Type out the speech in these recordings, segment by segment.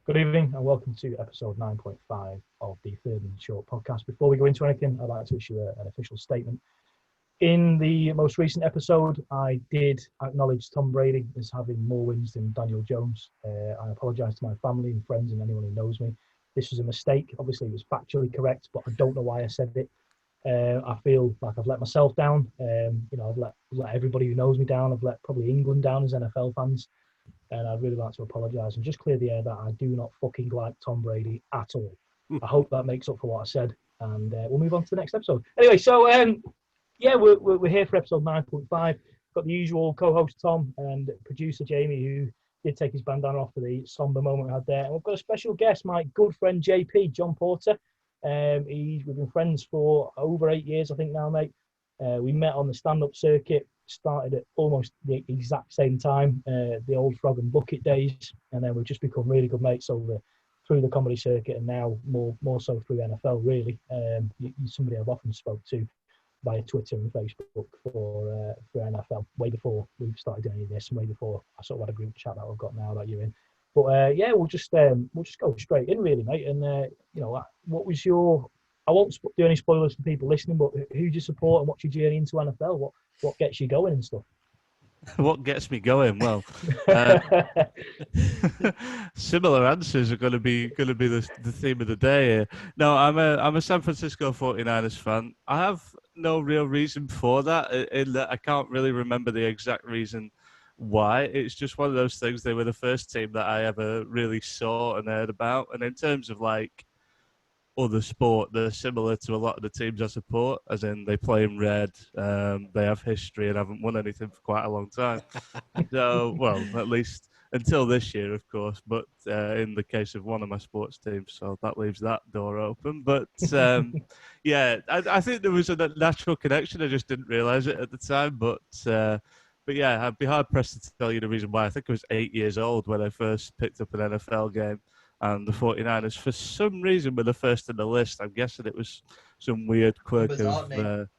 Good evening and welcome to episode 9.5 of the Third and Short podcast. Before we go into anything, I'd like to issue an official statement. In the most recent episode, I did acknowledge Tom Brady as having more wins than Daniel Jones. I apologise to my family and friends and anyone who knows me. This was a mistake. Obviously, it was factually correct, but I don't know why I said it. I feel like I've let myself down. I've let everybody who knows me down. I've let probably England down as NFL fans. And I'd really like to apologise and just clear the air that I do not fucking like Tom Brady at all. I hope that makes up for what I said, and we'll move on to the next episode. Anyway, so we're here for episode 9.5. Got the usual co-host Tom and producer Jamie, who did take his bandana off for the somber moment we had there. And we've got a special guest, my good friend JP, John Porter. We've been friends for over 8 years, I think now, mate. We met on the stand-up circuit, started at almost the exact same time, the old Frog and Bucket days, and then we've just become really good mates through the comedy circuit, and now more so through NFL, really. You're somebody I've often spoke to via Twitter and Facebook for NFL, way before we started doing this, and way before I sort of had a group chat that I've got now that you're in. But we'll just go straight in, really, mate. And what was your? I won't do any spoilers for people listening, but who do you support and what's your journey into NFL? What gets you going and stuff? What gets me going? Well, similar answers are going to be the theme of the day here. No, I'm a San Francisco 49ers fan. I have no real reason for that, in that I can't really remember the exact reason why. It's just one of those things. They were the first team that I ever really saw and heard about. And in terms of like other sport, they're similar to a lot of the teams I support, as in they play in red, they have history and haven't won anything for quite a long time. So, well, at least until this year, of course, but in the case of one of my sports teams, so that leaves that door open. But I think there was a natural connection. I just didn't realise it at the time. But yeah, I'd be hard pressed to tell you the reason why. I think I was 8 years old when I first picked up an NFL game. And the 49ers, for some reason, were the first in the list. I'm guessing it was some weird quirk of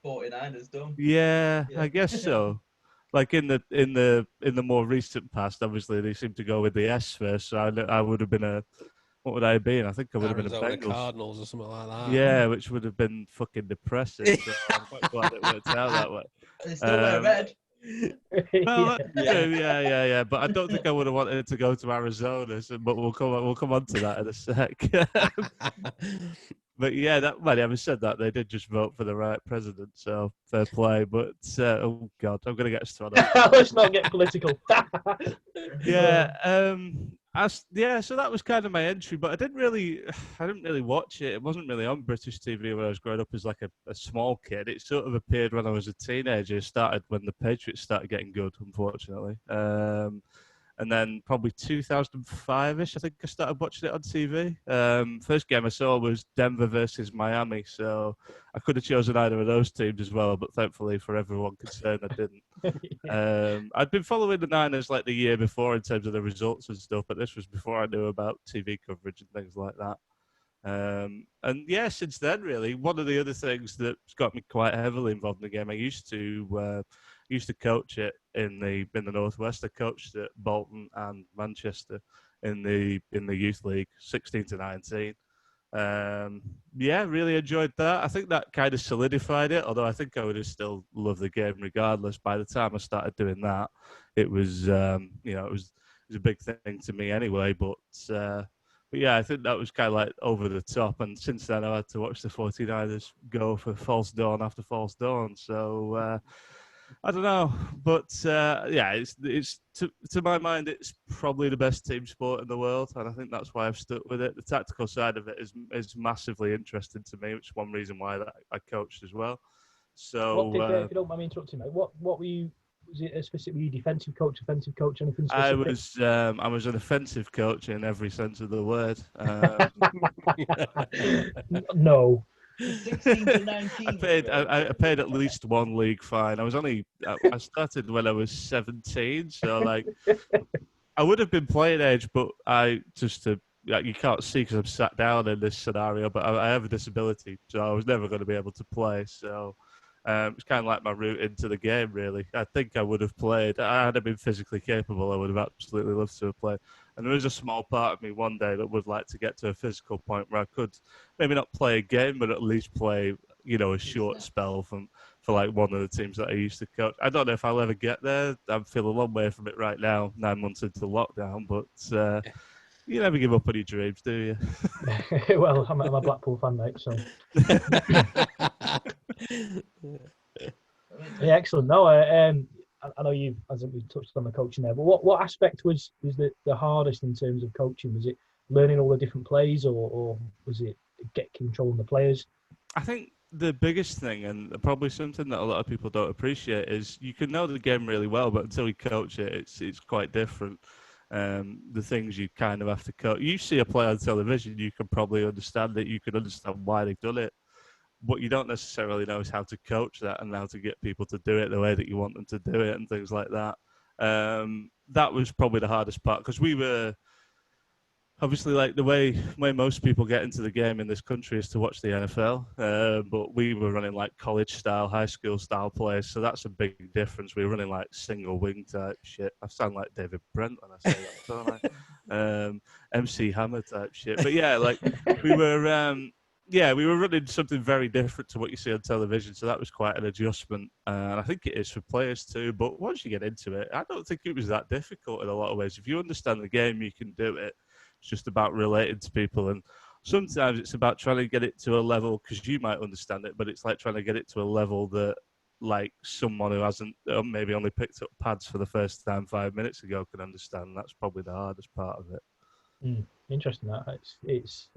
49ers done. Yeah, I guess so. Like in the more recent past, obviously they seem to go with the S first. So I would have been what would I have been? I think I would have been a Arizona Bengals. Cardinals or something like that. Yeah, which would have been fucking depressing. So I'm quite glad it worked out that way. They still wear red. Well, yeah. But I don't think I would have wanted to go to Arizona. But we'll come on to that in a sec. But yeah, having said that, they did just vote for the right president, so fair play. But oh god, I'm going to get us thrown off. Let's not get political. So that was kind of my entry, but I didn't really watch it. It wasn't really on British TV when I was growing up as like a small kid. It sort of appeared when I was a teenager. It started when the Patriots started getting good, unfortunately. And then probably 2005-ish, I think I started watching it on TV. First game I saw was Denver versus Miami, so I could have chosen either of those teams as well, but thankfully for everyone concerned, I didn't. I'd been following the Niners like the year before in terms of the results and stuff, but this was before I knew about TV coverage and things like that. And yeah, since then, really, one of the other things that's got me quite heavily involved in the game, I used to coach it in the Northwest. I coached at Bolton and Manchester in the youth league, 16 to 19. Really enjoyed that. I think that kind of solidified it, although I think I would have still loved the game regardless. By the time I started doing that, it was it was a big thing to me anyway. But yeah, I think that was kind of like over the top. And since then, I had to watch the 49ers go for false dawn after false dawn. So I don't know, but it's to my mind, it's probably the best team sport in the world, and I think that's why I've stuck with it. The tactical side of it is massively interesting to me, which is one reason why I coached as well. So, if you don't mind me interrupting, mate, what were you? Was it a specific? Were you defensive coach, offensive coach, anything specific? I was an offensive coach in every sense of the word. No. 16 to 19. I paid at least one league fine. I started when I was 17, so like I would have been playing age, but you can't see because I'm sat down in this scenario, but I have a disability, so I was never going to be able to play. So it's kind of like my route into the game, really. I think I would have played. Had I been physically capable, I would have absolutely loved to have played. And there is a small part of me one day that would like to get to a physical point where I could maybe not play a game, but at least play, a short spell for like one of the teams that I used to coach. I don't know if I'll ever get there. I feel a long way from it right now, 9 months into lockdown, but you never give up on your dreams, do you? Well, I'm a Blackpool fan, mate, so. Yeah, excellent. No, I know you've, as we touched on the coaching there, but what aspect was the hardest in terms of coaching? Was it learning all the different plays, or was it get controlling the players? I think the biggest thing, and probably something that a lot of people don't appreciate, is you can know the game really well, but until you coach it, it's quite different. The things you kind of have to coach. You see a play on television, you can probably understand it. You can understand why they've done it. What you don't necessarily know is how to coach that and how to get people to do it the way that you want them to do it and things like that. That was probably the hardest part, because we were obviously, like, the way most people get into the game in this country is to watch the NFL, but we were running like college style, high school style plays, so that's a big difference. We were running like single wing type shit. I sound like David Brent when I say that, don't I? MC Hammer type shit. But yeah, like we were. We were running something very different to what you see on television, so that was quite an adjustment, and I think it is for players too. But once you get into it, I don't think it was that difficult in a lot of ways. If you understand the game, you can do it. It's just about relating to people, and sometimes it's about trying to get it to a level, because you might understand it, but it's like trying to get it to a level that, like, someone who hasn't maybe only picked up pads for the first time 5 minutes ago can understand. That's probably the hardest part of it. Interesting. That it's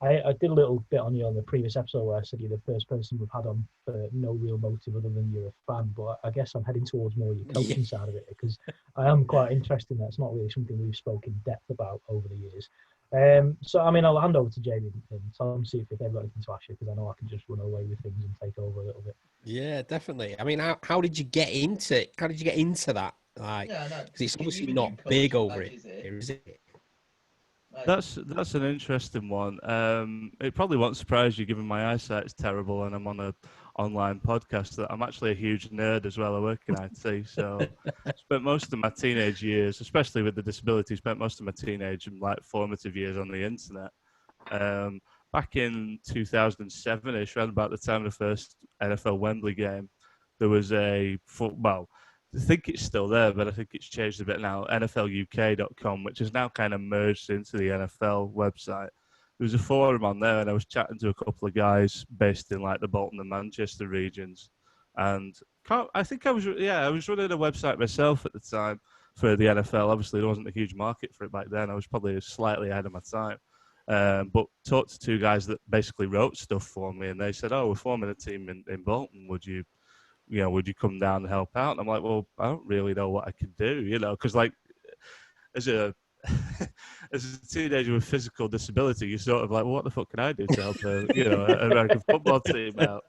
I did a little bit on you on the previous episode where I said you're the first person we've had on for no real motive other than you're a fan, but I guess I'm heading towards more your coaching side of it, because I am quite interested in that. It's not really something we've spoken in depth about over the years. So, I mean, I'll hand over to Jamie and Tom, see if they've got anything to ask you, because I know I can just run away with things and take over a little bit. Yeah, definitely. I mean, how did you get into it? How did you get into that? Like, because it's obviously not big over here, is it? That's an interesting one. It probably won't surprise you, given my eyesight's terrible and I'm on an online podcast, that I'm actually a huge nerd as well. I work in IT, so spent most of my teenage years, especially with the disability, spent most of my teenage and like formative years on the internet. Back in 2007-ish, around about the time of the first NFL Wembley game, there was I think it's still there, but I think it's changed a bit now, NFLUK.com, which is now kind of merged into the NFL website. There was a forum on there, and I was chatting to a couple of guys based in like the Bolton and Manchester regions. And I think I was running a website myself at the time for the NFL. Obviously, there wasn't a huge market for it back then. I was probably slightly ahead of my time. But talked to two guys that basically wrote stuff for me, and they said, "Oh, we're forming a team in Bolton. Would you come down and help out?" And I'm like, well, I don't really know what I can do, because like as a teenager with physical disability, you're sort of like, well, what the fuck can I do to help an American football team out?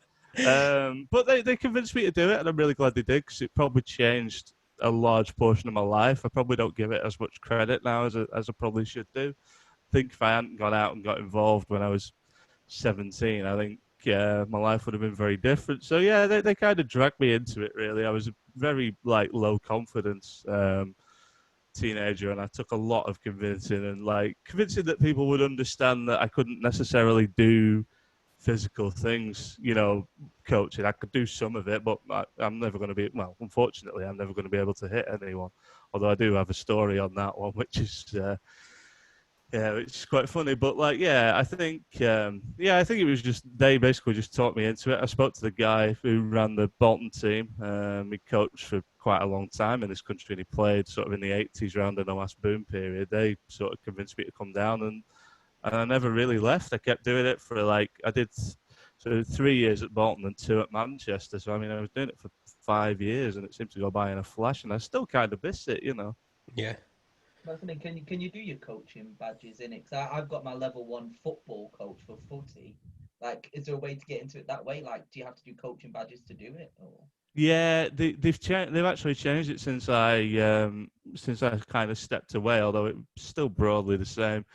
But they convinced me to do it, and I'm really glad they did, because it probably changed a large portion of my life. I probably don't give it as much credit now as I probably should do. I think if I hadn't gone out and got involved when I was 17, I think my life would have been very different. So yeah, they kind of dragged me into it, really. I was a very low confidence teenager, and I took a lot of convincing that people would understand that I couldn't necessarily do physical things, coaching. I could do some of it, but I'm never going to be, unfortunately, I'm never going to be able to hit anyone. Although I do have a story on that one, which is it's quite funny, but I think it was just, they basically just taught me into it. I spoke to the guy who ran the Bolton team. He coached for quite a long time in this country, and he played sort of in the 80s around the Noas boom period. They sort of convinced me to come down, and I never really left. I kept doing it for I did 3 years at Bolton and 2 at Manchester. So I mean, I was doing it for 5 years, and it seemed to go by in a flash, and I still kind of miss it, Yeah. Bethany, can you do your coaching badges in it? Because I've got my level 1 football coach for footy. Like, is there a way to get into it that way? Like, do you have to do coaching badges to do it? Or? Yeah, they've actually changed it since I kind of stepped away. Although it's still broadly the same.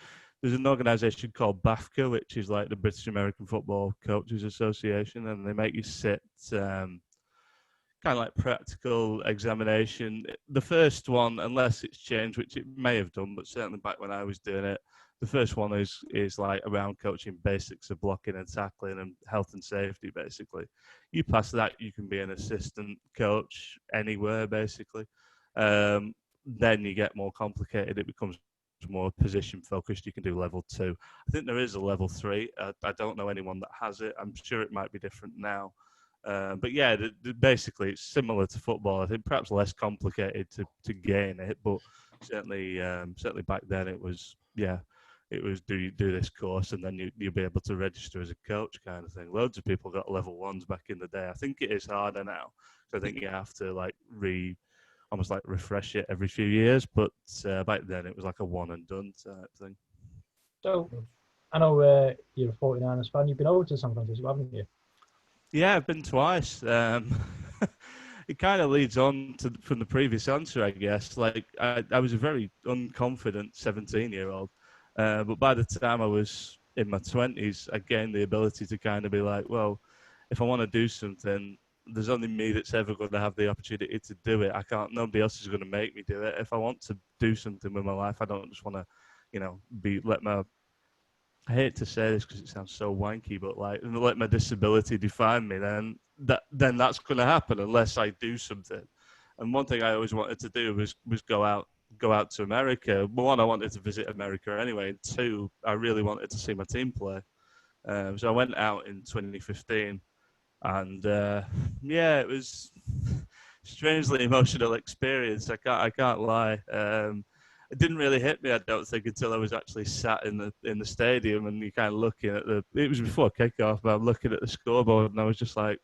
There's an organisation called BAFCA, which is like the British American Football Coaches Association, and they make you sit kind kind of like practical examination. The first one, unless it's changed, which it may have done, but certainly back when I was doing it, the first one is like around coaching basics of blocking and tackling and health and safety, basically. You pass that, you can be an assistant coach anywhere, basically. Then you get more complicated. It becomes more position focused. You can do level 2. I think there is a level 3. I don't know anyone that has it. I'm sure it might be different now. But yeah, basically it's similar to football. I think perhaps less complicated to gain it, but certainly back then it was do this course and then you'll be able to register as a coach kind of thing. Loads of people got level 1s back in the day. I think it is harder now. So I think you have to like almost like refresh it every few years. But back then it was like a one and done type thing. So I know you're a 49ers fan. You've been over to San Francisco, haven't you? Yeah, I've been twice. It kind of leads on from the previous answer, I guess. Like I was a very unconfident 17-year-old. But by the time I was in my 20s, I gained the ability to kind of be like, well, if I want to do something, there's only me that's ever going to have the opportunity to do it. Nobody else is going to make me do it. If I want to do something with my life, I don't just want to, I hate to say this because it sounds so wanky, but like let my disability define me, then that's going to happen unless I do something. And one thing I always wanted to do was go out to America. One, I wanted to visit America anyway. And two, I really wanted to see my team play. So I went out in 2015, and it was a strangely emotional experience. I can't lie. It didn't really hit me, I don't think, until I was actually sat in the stadium and you kind of looking at it was before kickoff, but I'm looking at the scoreboard and I was just like,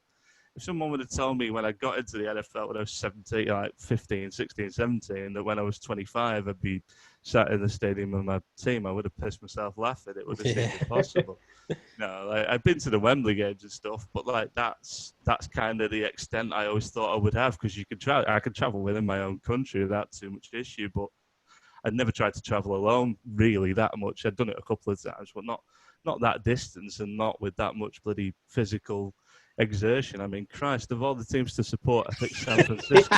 if someone would have told me when I got into the NFL when I was 17, like 15, 16, 17, that when I was 25, I'd be sat in the stadium with my team, I would have pissed myself laughing. It would have seemed impossible. No, like, I've been to the Wembley games and stuff, but like that's kind of the extent I always thought I would have, because I could travel within my own country without too much issue, but I'd never tried to travel alone really that much. I'd done it a couple of times, but not that distance and not with that much bloody physical exertion. I mean, Christ, of all the teams to support, I think San Francisco,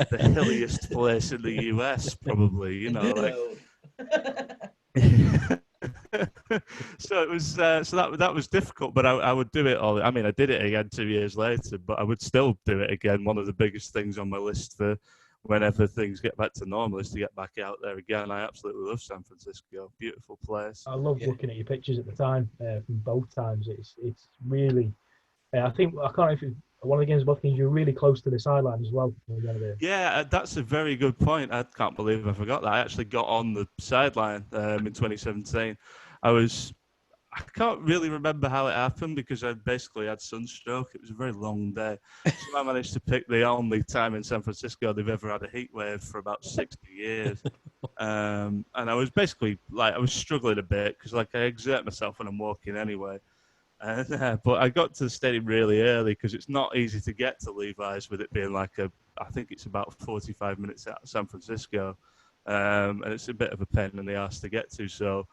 the hilliest place in the US, probably. So it was that was difficult, but I would do it all. I mean, I did it again 2 years later, but I would still do it again. One of the biggest things on my list for whenever things get back to normal is to get back out there again. I absolutely love San Francisco. Beautiful place. I love looking at your pictures at the time from both times. It's really, I think, I can't know if one of the games, both games, you're really close to the sideline as well. Yeah, that's a very good point. I can't believe I forgot that. I actually got on the sideline in 2017. I can't really remember how it happened because I basically had sunstroke. It was a very long day. So I managed to pick the only time in San Francisco they've ever had a heat wave for about 60 years. And I was basically I was struggling a bit because I exert myself when I'm walking anyway. But I got to the stadium really early because it's not easy to get to Levi's with it being I think it's about 45 minutes out of San Francisco. And it's a bit of a pain in the arse to get to. So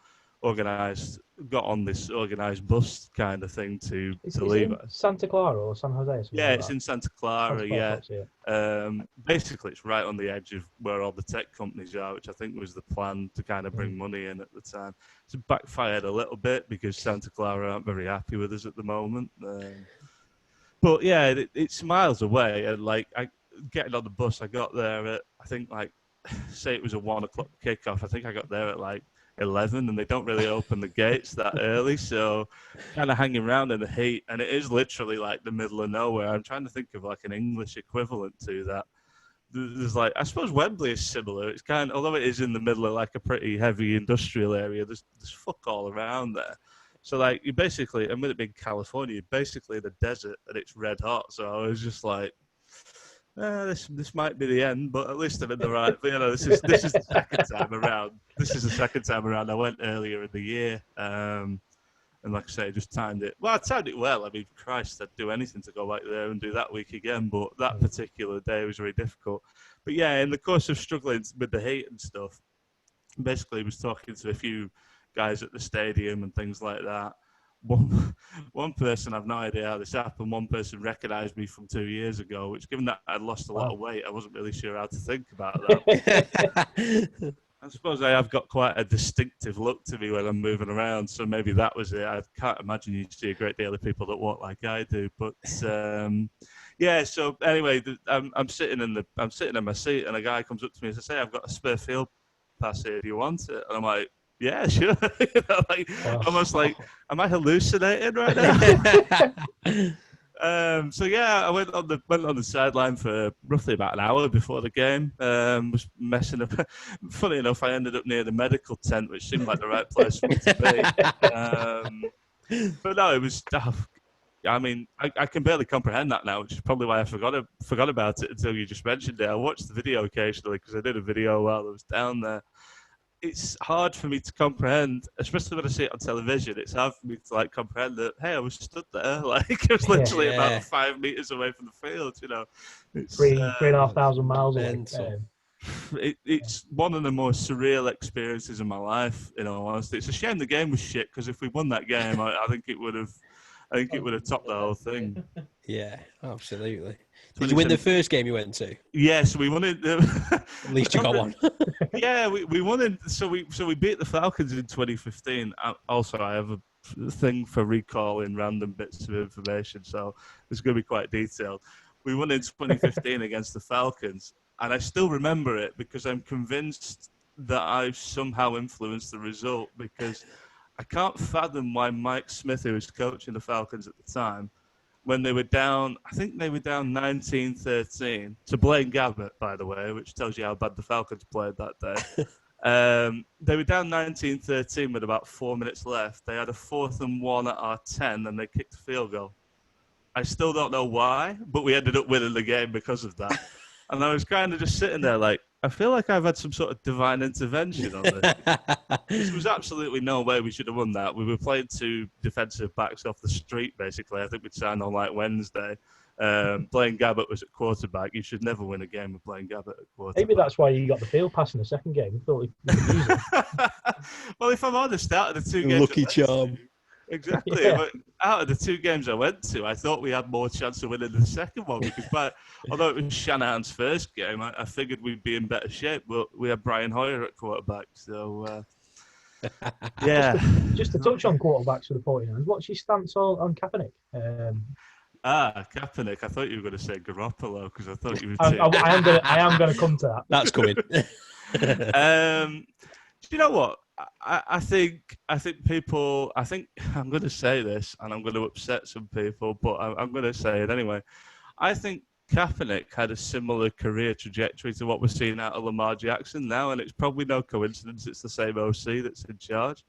got on this organised bus kind of thing to Levi's. Santa Clara or San Jose? Yeah, it's in Santa Clara, basically, it's right on the edge of where all the tech companies are, which I think was the plan to kind of bring money in at the time. It's backfired a little bit because Santa Clara aren't very happy with us at the moment. But yeah, it's miles away. And getting on the bus, I got there at, I think say it was a 1 o'clock kickoff. I think I got there at 11, and they don't really open the gates that early, so kind of hanging around in the heat, and it is literally the middle of nowhere. I'm trying to think of an English equivalent to that. There's I suppose Wembley is similar. It's although it is in the middle of a pretty heavy industrial area, there's fuck all around there. So you basically, and with it being California, basically the desert, and it's red hot. So I was just this might be the end, but at least I'm in the right. But, this is the second time around. This is the second time around. I went earlier in the year, and like I say, I just timed it. Well, I timed it well. I mean, Christ, I'd do anything to go back there and do that week again. But that particular day was very difficult. But yeah, in the course of struggling with the heat and stuff, basically was talking to a few guys at the stadium and things like that. one person, I've no idea how this happened. One person recognised me from 2 years ago, which, given that I'd lost a lot of weight, I wasn't really sure how to think about that. I suppose I have got quite a distinctive look to me when I'm moving around, so maybe that was it. I can't imagine you see a great deal of people that walk like I do, but yeah. So anyway, I'm sitting in my seat, and a guy comes up to me and says, "Hey, I've got a spare field pass here. Do you want it?" And I'm like, "Yeah, sure." Almost like, am I hallucinating right now? So yeah, I went on the sideline for roughly about an hour before the game. Was messing up. Funny enough, I ended up near the medical tent, which seemed like the right place for me to be. But no, it was tough. I mean, I can barely comprehend that now, which is probably why I forgot about it until you just mentioned it. I watched the video occasionally because I did a video while I was down there. It's hard for me to comprehend, especially when I see it on television. It's hard for me to like comprehend that. Hey, I was stood there, like it was literally about 5 meters away from the field. You know, it's 3,500 miles away. It's one of the most surreal experiences of my life. In all honesty, it's a shame the game was shit, because if we won that game, I think it would have. I think it would have topped the whole thing. Yeah, absolutely. Did you win the first game you went to? Yes, we won it. At least you got one. Yeah, we won it. So we beat the Falcons in 2015. Also, I have a thing for recalling random bits of information, so it's going to be quite detailed. We won in 2015 against the Falcons, and I still remember it because I'm convinced that I've somehow influenced the result, because I can't fathom why Mike Smith, who was coaching the Falcons at the time, when they were down, I think they were down 19-13 to Blaine Gabbert, by the way, which tells you how bad the Falcons played that day. They were down 19-13 with about 4 minutes left. They had a 4th and 1 at our 10, and they kicked a field goal. I still don't know why, but we ended up winning the game because of that. And I was kind of just sitting there like, I feel like I've had some sort of divine intervention on this. There was absolutely no way we should have won that. We were playing 2 defensive backs off the street, basically. I think we'd signed on like Wednesday. Blaine Gabbert was at quarterback. You should never win a game with Blaine Gabbert at quarterback. Maybe that's why you got the field pass in the second game. You thought you could use it. Well, if I'm honest, out of the 2 games... Lucky charm. Exactly. Yeah. But out of the 2 games I went to, I thought we had more chance of winning the second one, because although it was Shanahan's first game, I figured we'd be in better shape, but we had Brian Hoyer at quarterback. So, yeah. Just to touch on quarterbacks for the 49ers, what's your stance on Kaepernick? Kaepernick. I thought you were going to say Garoppolo, because I thought you were... I am going to come to that. That's coming. Do you know what? I think people. I think I'm going to say this, and I'm going to upset some people, but I'm going to say it anyway. I think Kaepernick had a similar career trajectory to what we're seeing out of Lamar Jackson now, and it's probably no coincidence it's the same OC that's in charge.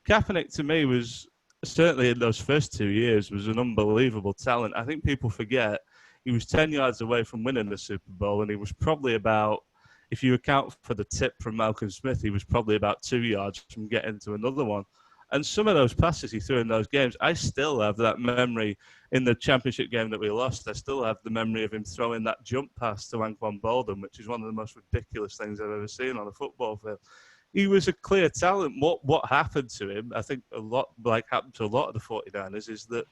Kaepernick, to me, was certainly in those first 2 years was an unbelievable talent. I think people forget he was 10 yards away from winning the Super Bowl, and he was probably about, if you account for the tip from Malcolm Smith, he was probably about 2 yards from getting to another one. And some of those passes he threw in those games, I still have that memory. In the championship game that we lost, I still have the memory of him throwing that jump pass to Anquan Boldin, which is one of the most ridiculous things I've ever seen on a football field. He was a clear talent. What happened to him, I think a lot, like happened to a lot of the 49ers, is that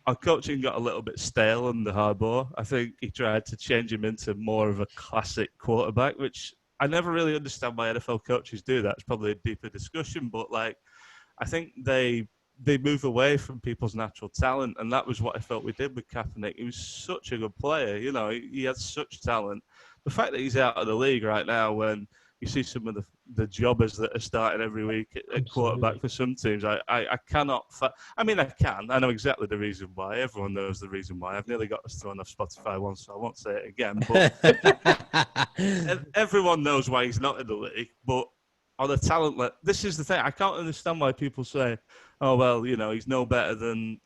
our coaching got a little bit stale under Harbaugh. I think he tried to change him into more of a classic quarterback, which I never really understand why NFL coaches do that. It's probably a deeper discussion, but like, I think they move away from people's natural talent, and that was what I felt we did with Kaepernick. He was such a good player, you know. He had such talent. The fact that he's out of the league right now, when you see some of the jobbers that are starting every week at quarterback for some teams, I cannot. I mean, I can. I know exactly the reason why. Everyone knows the reason why. I've nearly got us thrown off Spotify once, so I won't say it again. But everyone knows why he's not in the league. But on a talent level, this is the thing. I can't understand why people say, "Oh well, you know, he's no better than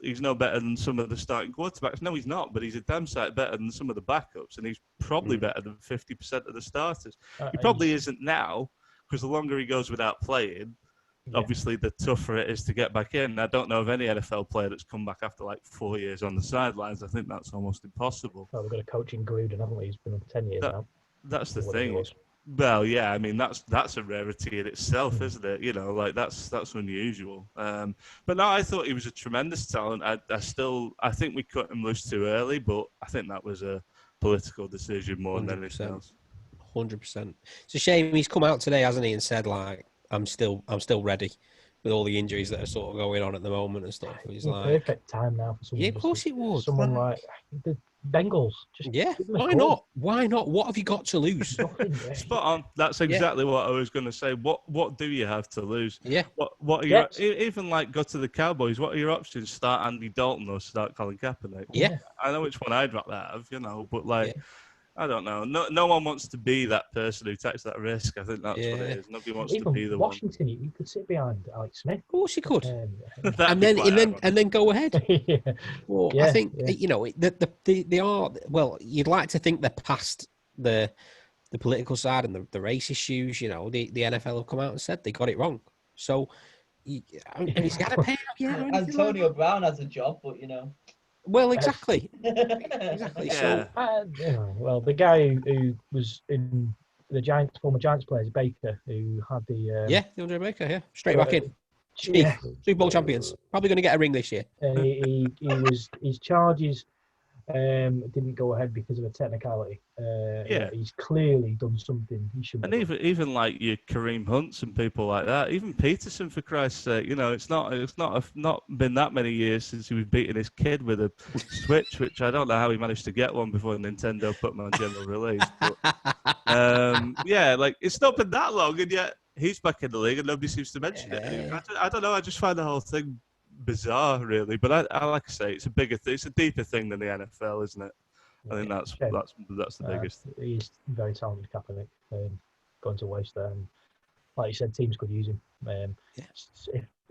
some of the starting quarterbacks." No, he's not. But he's a damn sight better than some of the backups, and he's probably better than 50% of the starters. He probably isn't now, because the longer he goes without playing, obviously the tougher it is to get back in. I don't know of any NFL player that's come back after like 4 years on the sidelines. I think that's almost impossible. Well, we've got a coach in Gruden, haven't we? He's been on 10 years now. That's the thing. Well, yeah, I mean that's a rarity in itself, isn't it? You know, like that's unusual. But no, I thought he was a tremendous talent. I think we cut him loose too early, but I think that was a political decision more than anything else. 100%. It's a shame he's come out today, hasn't he, and said like, I'm still ready with all the injuries that are sort of going on at the moment and stuff. He's like, perfect time now for someone. Yeah, of course it was. Someone like the Bengals. Why not? Why not? What have you got to lose? Spot on. That's exactly what I was going to say. What do you have to lose? Yeah. What are your even like go to the Cowboys? What are your options? Start Andy Dalton or start Colin Kaepernick? Yeah. I know which one I'd rather have, but like. Yeah. I don't know. No one wants to be that person who takes that risk. I think that's what it is. Nobody wants to be the Washington, one. You could sit behind Alex Smith. Of course, you could, and then go ahead. Well, I think they are. Well, you'd like to think they're past the political side and the race issues. The NFL have come out and said they got it wrong. So, he's got to pay out. Antonio Brown has a job, but Well, exactly. Exactly. Yeah. So, well, the guy who was in the Giants, former Giants players, Baker, who had the DeAndre Baker, straight back in. Super Bowl champions. Probably going to get a ring this year. His charges didn't go ahead because of a technicality. He's clearly done something he shouldn't. And even like your Kareem Hunts and people like that, even Peterson, for Christ's sake, it's not been that many years since he was beating his kid with a Switch, which I don't know how he managed to get one before Nintendo put them on general release. But, it's not been that long, and yet he's back in the league, and nobody seems to mention it. I don't know. I just find the whole thing bizarre, really. But I like I say, it's a bigger thing. It's a deeper thing than the NFL, isn't it? I think that's the biggest. He's very talented, Kaepernick. Going to waste there, and like you said, teams could use him.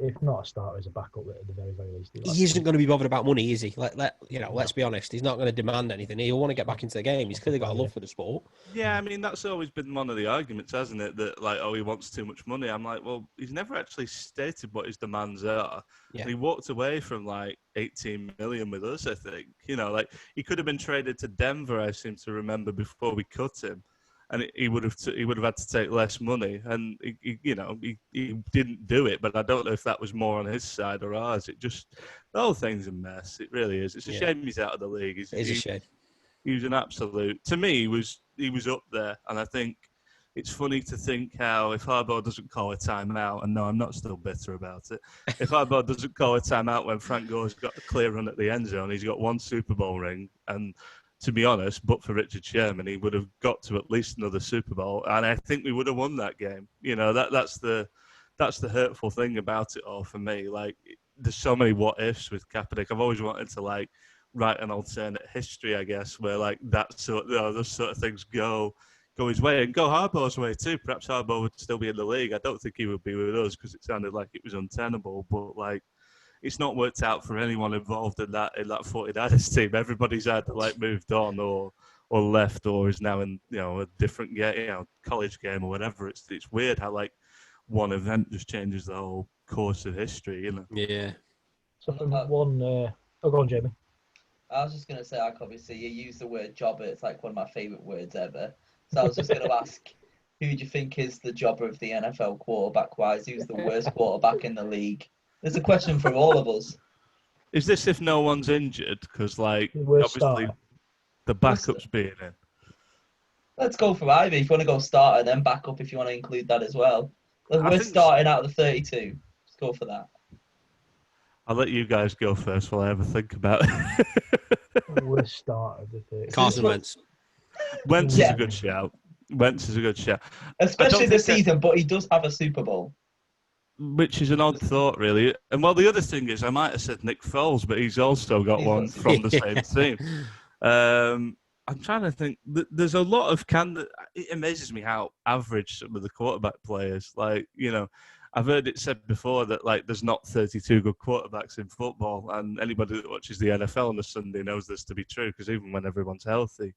If not a starter, as a backup at the very, very least. He isn't going to be bothered about money, is he? Let's be honest. He's not going to demand anything. He'll want to get back into the game. He's clearly got a love for the sport. Yeah, I mean, that's always been one of the arguments, hasn't it? That he wants too much money. I'm like, well, he's never actually stated what his demands are. Yeah. And he walked away from 18 million with us, I think. He could have been traded to Denver, I seem to remember, before we cut him. And he would have had to take less money, and he didn't do it. But I don't know if that was more on his side or ours. The whole thing's a mess. It really is. It's a shame he's out of the league. It is a shame. He was an absolute. To me, he was up there, and I think it's funny to think how if Harbaugh doesn't call a timeout, and no, I'm not still bitter about it. If Harbaugh doesn't call a timeout when Frank Gore's got a clear run at the end zone, he's got one Super Bowl ring, and to be honest, but for Richard Sherman, he would have got to at least another Super Bowl, and I think we would have won that game. That's the hurtful thing about it all for me. There's so many what ifs with Kaepernick. I've always wanted to write an alternate history, I guess, where those sort of things go his way and go Harbaugh's way too. Perhaps Harbaugh would still be in the league. I don't think he would be with us because it sounded like it was untenable, but it's not worked out for anyone involved in that 49ers team. Everybody's either moved on or left or is now in a different game, college game or whatever. It's weird how one event just changes the whole course of history. Yeah. So one. Go on, Jamie. I was just gonna say, obviously you use the word jobber. It's one of my favourite words ever. So I was just gonna ask, who do you think is the jobber of the NFL quarterback-wise? Who's the worst quarterback in the league? There's a question for all of us. Is this if no one's injured? Because, obviously, the backup's being in. Let's go for either. If you want to go starter, then backup if you want to include that as well. We're starting out of the 32. Let's go for that. I'll let you guys go first while I have a think about it. Worst starter of the 32. Carson Wentz. Wentz is a good shout. Wentz is a good shout. Especially this season, but he does have a Super Bowl. Which is an odd thought, really. And the other thing is, I might have said Nick Foles, but he's also got one from the same team. I'm trying to think. There's a lot of It amazes me how average some of the quarterback players. I've heard it said before that there's not 32 good quarterbacks in football, and anybody that watches the NFL on a Sunday knows this to be true because even when everyone's healthy,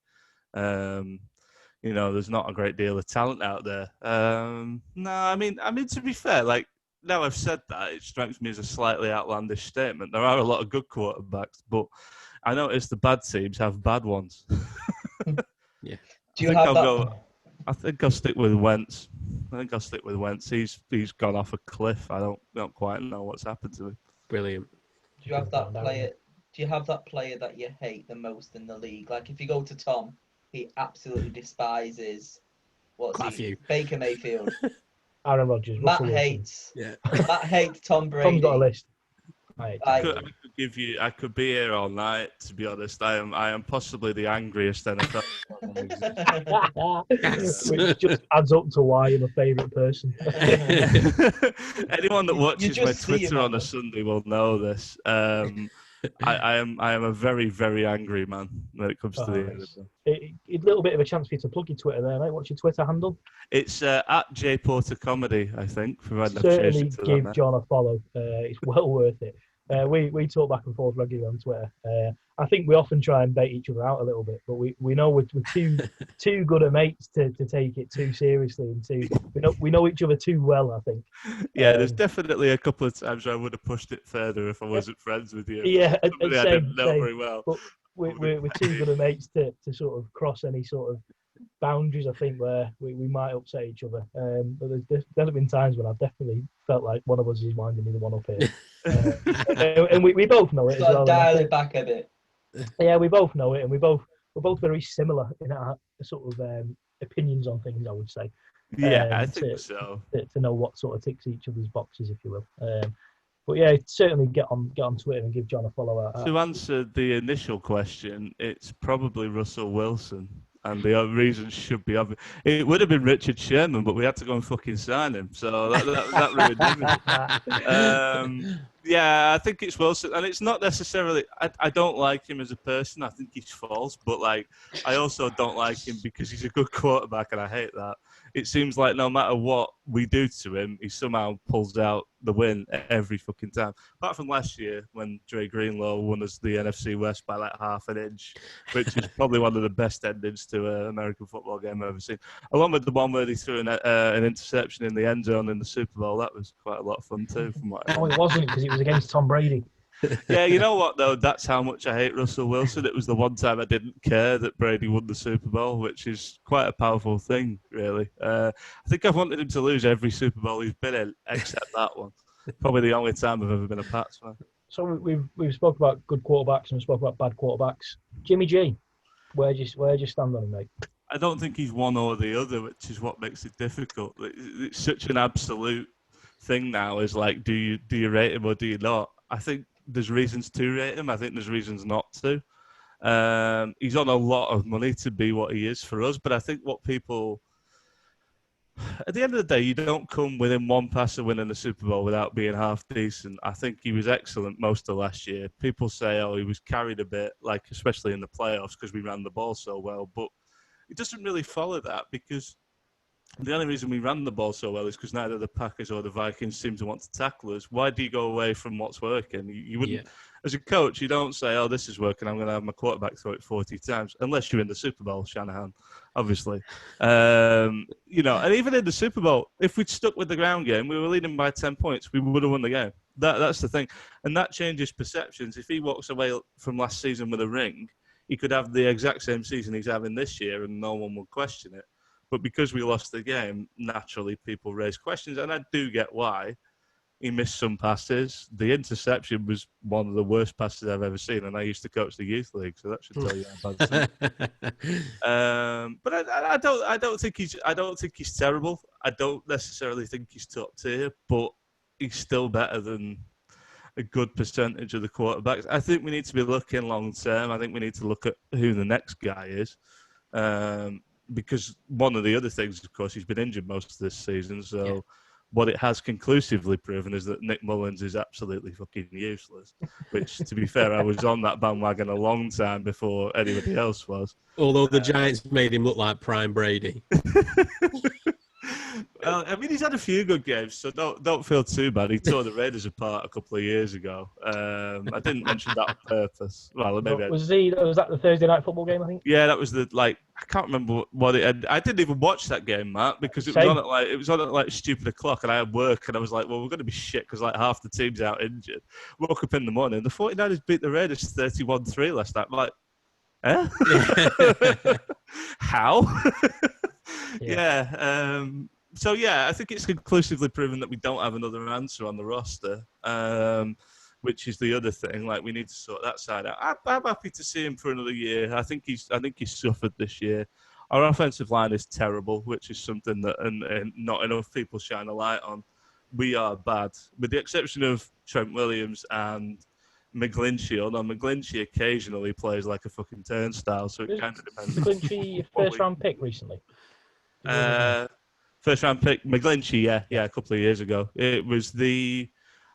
there's not a great deal of talent out there. No, I mean to be fair, now I've said that, it strikes me as a slightly outlandish statement. There are a lot of good quarterbacks, but I notice the bad teams have bad ones. Yeah. Do you have that? I think I'll stick with Wentz. He's gone off a cliff. I don't quite know what's happened to him. Brilliant. Do you have that player? Do you have that player that you hate the most in the league? Like if you go to Tom, he absolutely despises Baker Mayfield. Aaron Rodgers. Matt hates Tom Brady. Tom's got a list. I could be here all night. To be honest, I am possibly the angriest NFL. Which just adds up to why you're my favourite person. Anyone that watches my Twitter on a Sunday will know this. I am a very, very angry man when it comes to the NFL. A little bit of a chance for you to plug your Twitter there, mate. What's your Twitter handle? It's at J Porter Comedy, I think. Certainly give John a follow. It's well worth it. We talk back and forth regularly on Twitter. I think we often try and bait each other out a little bit, but we know we're too good at mates to take it too seriously, and we know each other too well, I think. Yeah, there's definitely a couple of times where I would have pushed it further if I wasn't friends with you. Yeah, I didn't know very well. But we're too good at mates to sort of cross any sort of boundaries, I think, where we might upset each other. But there's been times when I've definitely felt like one of us is winding me the one up here. And we both know it as well. Dial it back a bit. Yeah, we both know it, and we're both very similar in our sort of opinions on things, I would say. Yeah, I think so. To know what sort of ticks each other's boxes, if you will. But yeah, certainly get on Twitter and give John a follow. To answer the initial question, it's probably Russell Wilson. And the reason should be obvious. It would have been Richard Sherman, but we had to go and fucking sign him. So that ruined everything. Yeah, I think it's Wilson. And it's not necessarily... I don't like him as a person. I think he's false. But, I also don't like him because he's a good quarterback, and I hate that. It seems like no matter what we do to him, he somehow pulls out the win every fucking time. Apart from last year when Dre Greenlaw won us the NFC West by half an inch, which is probably one of the best endings to an American football game I've ever seen. Along with the one where he threw an interception in the end zone in the Super Bowl. That was quite a lot of fun too. From what it wasn't, because it was against Tom Brady. Yeah, you know what, though? That's how much I hate Russell Wilson. It was the one time I didn't care that Brady won the Super Bowl, which is quite a powerful thing, really. I think I've wanted him to lose every Super Bowl he's been in, except that one. Probably the only time I've ever been a Pats fan. So we've spoke about good quarterbacks and we spoke about bad quarterbacks. Jimmy G, where do you stand on him, mate? I don't think he's one or the other, which is what makes it difficult. It's such an absolute thing now. Is do you rate him or do you not? I think there's reasons to rate him. I think there's reasons not to. He's on a lot of money to be what he is for us, but I think what people... At the end of the day, you don't come within one pass of winning the Super Bowl without being half decent. I think he was excellent most of last year. People say, he was carried a bit, especially in the playoffs because we ran the ball so well, but it doesn't really follow that because the only reason we ran the ball so well is because neither the Packers or the Vikings seem to want to tackle us. Why do you go away from what's working? You wouldn't, as a coach, you don't say, this is working, I'm going to have my quarterback throw it 40 times, unless you're in the Super Bowl, Shanahan, obviously. And even in the Super Bowl, if we'd stuck with the ground game, we were leading by 10 points, we would have won the game. That's the thing. And that changes perceptions. If he walks away from last season with a ring, he could have the exact same season he's having this year and no one would question it. But because we lost the game, naturally people raise questions. And I do get why. He missed some passes. The interception was one of the worst passes I've ever seen. And I used to coach the youth league, so that should tell you how bad it is. But I don't think he's terrible. I don't necessarily think he's top tier, but he's still better than a good percentage of the quarterbacks. I think we need to be looking long term. I think we need to look at who the next guy is. Because one of the other things, of course, he's been injured most of this season. So what it has conclusively proven is that Nick Mullins is absolutely fucking useless. Which, to be fair, I was on that bandwagon a long time before anybody else was. Although the Giants made him look like prime Brady. Well, I mean, he's had a few good games, so don't feel too bad. He tore the Raiders apart a couple of years ago. I didn't mention that on purpose. Well, maybe was that the Thursday night football game? I think. Yeah, that was I can't remember what it had. I didn't even watch that game, Matt, because it was on at stupid o'clock, and I had work, and I was like, well, we're going to be shit because half the team's out injured. Woke up in the morning, the 49ers beat the Raiders 31-3 last night. I'm like, eh? How? Yeah. So yeah, I think it's conclusively proven that we don't have another answer on the roster, which is the other thing. Like, we need to sort that side out. I'm happy to see him for another year. I think he's suffered this year. Our offensive line is terrible, which is something that and not enough people shine a light on. We are bad, with the exception of Trent Williams and McGlinchey. Although McGlinchey occasionally plays like a fucking turnstile, so it kind of depends. McGlinchey, first round pick recently. First round pick, McGlinchey, yeah, a couple of years ago. It was I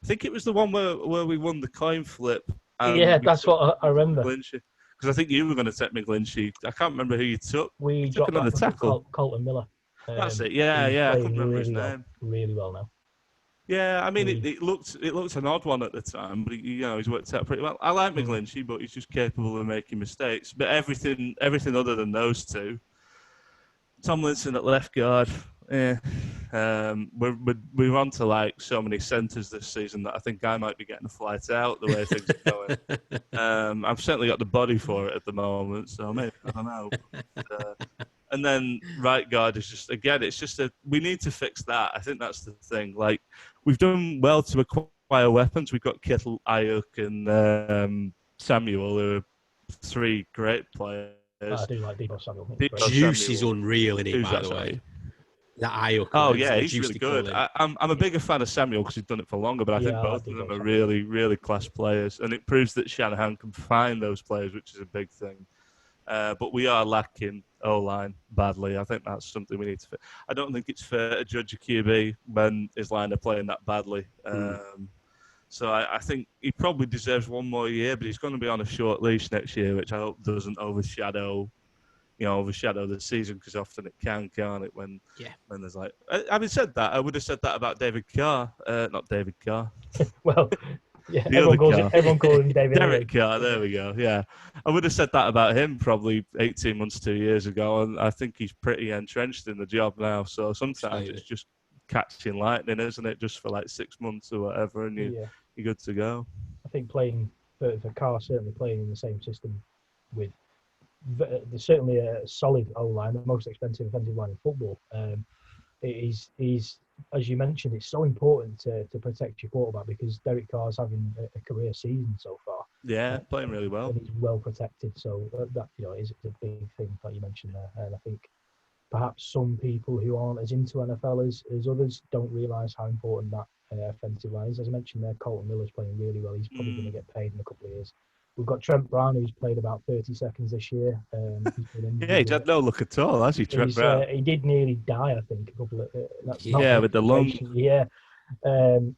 think it was the one where we won the coin flip. Yeah, that's what I remember. Because I think you were going to take McGlinchey. I can't remember who you took. We took dropped another tackle. Colton Miller. That's it. Yeah. I couldn't remember his name. Really well now. Yeah, I mean, it looked an odd one at the time, but he's worked out pretty well. I like McGlinchey, but he's just capable of making mistakes. But everything other than those two, Tomlinson at left guard. Yeah, we're on to like so many centres this season that I think I might be getting a flight out the way things are going. I've certainly got the body for it at the moment, so maybe I don't know. And then right guard is just we need to fix that. I think that's the thing. Like, we've done well to acquire weapons. We've got Kittle, Ayuk, and Samuel, who are three great players. I do like Deebo Samuel. Juice is unreal in it, by the way. That Ayuk. Oh yeah, he's really good. I'm a bigger fan of Samuel because he's done it for longer, but I think both of them are really, really class players, and it proves that Shanahan can find those players, which is a big thing. But we are lacking O-line badly. I think that's something we need to fix. I don't think it's fair to judge a QB when his line are playing that badly. So I think he probably deserves one more year, but he's going to be on a short leash next year, which I hope doesn't overshadow the season, because often it can't it? When there's like, having said that, I would have said that about David Carr, not David Carr. Well, yeah, everyone calls him David. Derek Carr, there we go. Yeah, I would have said that about him probably 18 months, 2 years ago, and I think he's pretty entrenched in the job now. So sometimes it's just catching lightning, isn't it? Just for like 6 months or whatever, and you're good to go. I think playing for Carr, certainly playing in the same system with. There's certainly a solid O-line, the most expensive offensive line in football. Is as you mentioned, it's so important to protect your quarterback, because Derek Carr's having a career season so far. Yeah, playing really well. And he's well protected, so that is a big thing that you mentioned there. And I think perhaps some people who aren't as into NFL as others don't realise how important that offensive line is. As I mentioned there, Colton Miller's playing really well. He's probably going to get paid in a couple of years. We've got Trent Brown, who's played about 30 seconds this year. He's had no look at all, has he, Trent Brown? He did nearly die, I think, a couple of... with the lung. Yeah.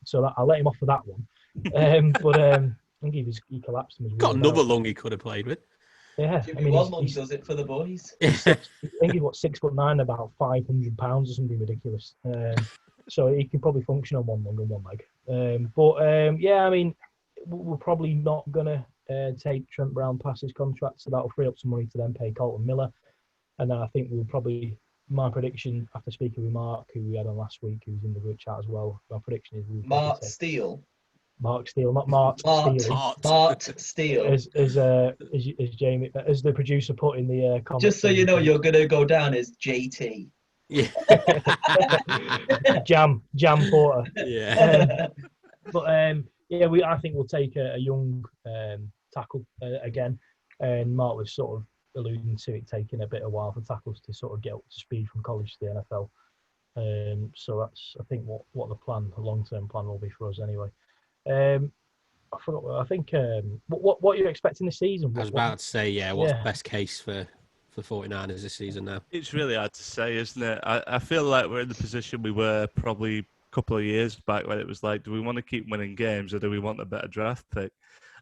So I'll let him off for that one. But I think he collapsed. And got another lung he could have played with. Yeah. Jimmy Wadlong does it for the boys. I think he's 6'9", about 500 pounds or something ridiculous. So he can probably function on one lung and one leg. I mean, we're probably not going to take Trent Brown past his contract, so that'll free up some money to then pay Colton Miller. And then I think we'll probably, my prediction after speaking with Mark, who we had on last week, who's in the group chat as well, my prediction is Mark Steele. Mark Steele, not Mark Steele. Mark Steele. As Jamie, as the producer put in the comments. Just so you know, you're going to go down as JT. Yeah. Jam Porter. Yeah. I think we'll take a young tackle again, and Mark was sort of alluding to it taking a bit of a while for tackles to sort of get up to speed from college to the NFL. So that's, I think, what the long-term plan will be for us anyway. I forgot. I think what you're expecting this season. I was about to say, what's the best case for 49ers this season now? It's really hard to say, isn't it? I feel like we're in the position we were probably couple of years back when it was like, do we want to keep winning games or do we want a better draft pick?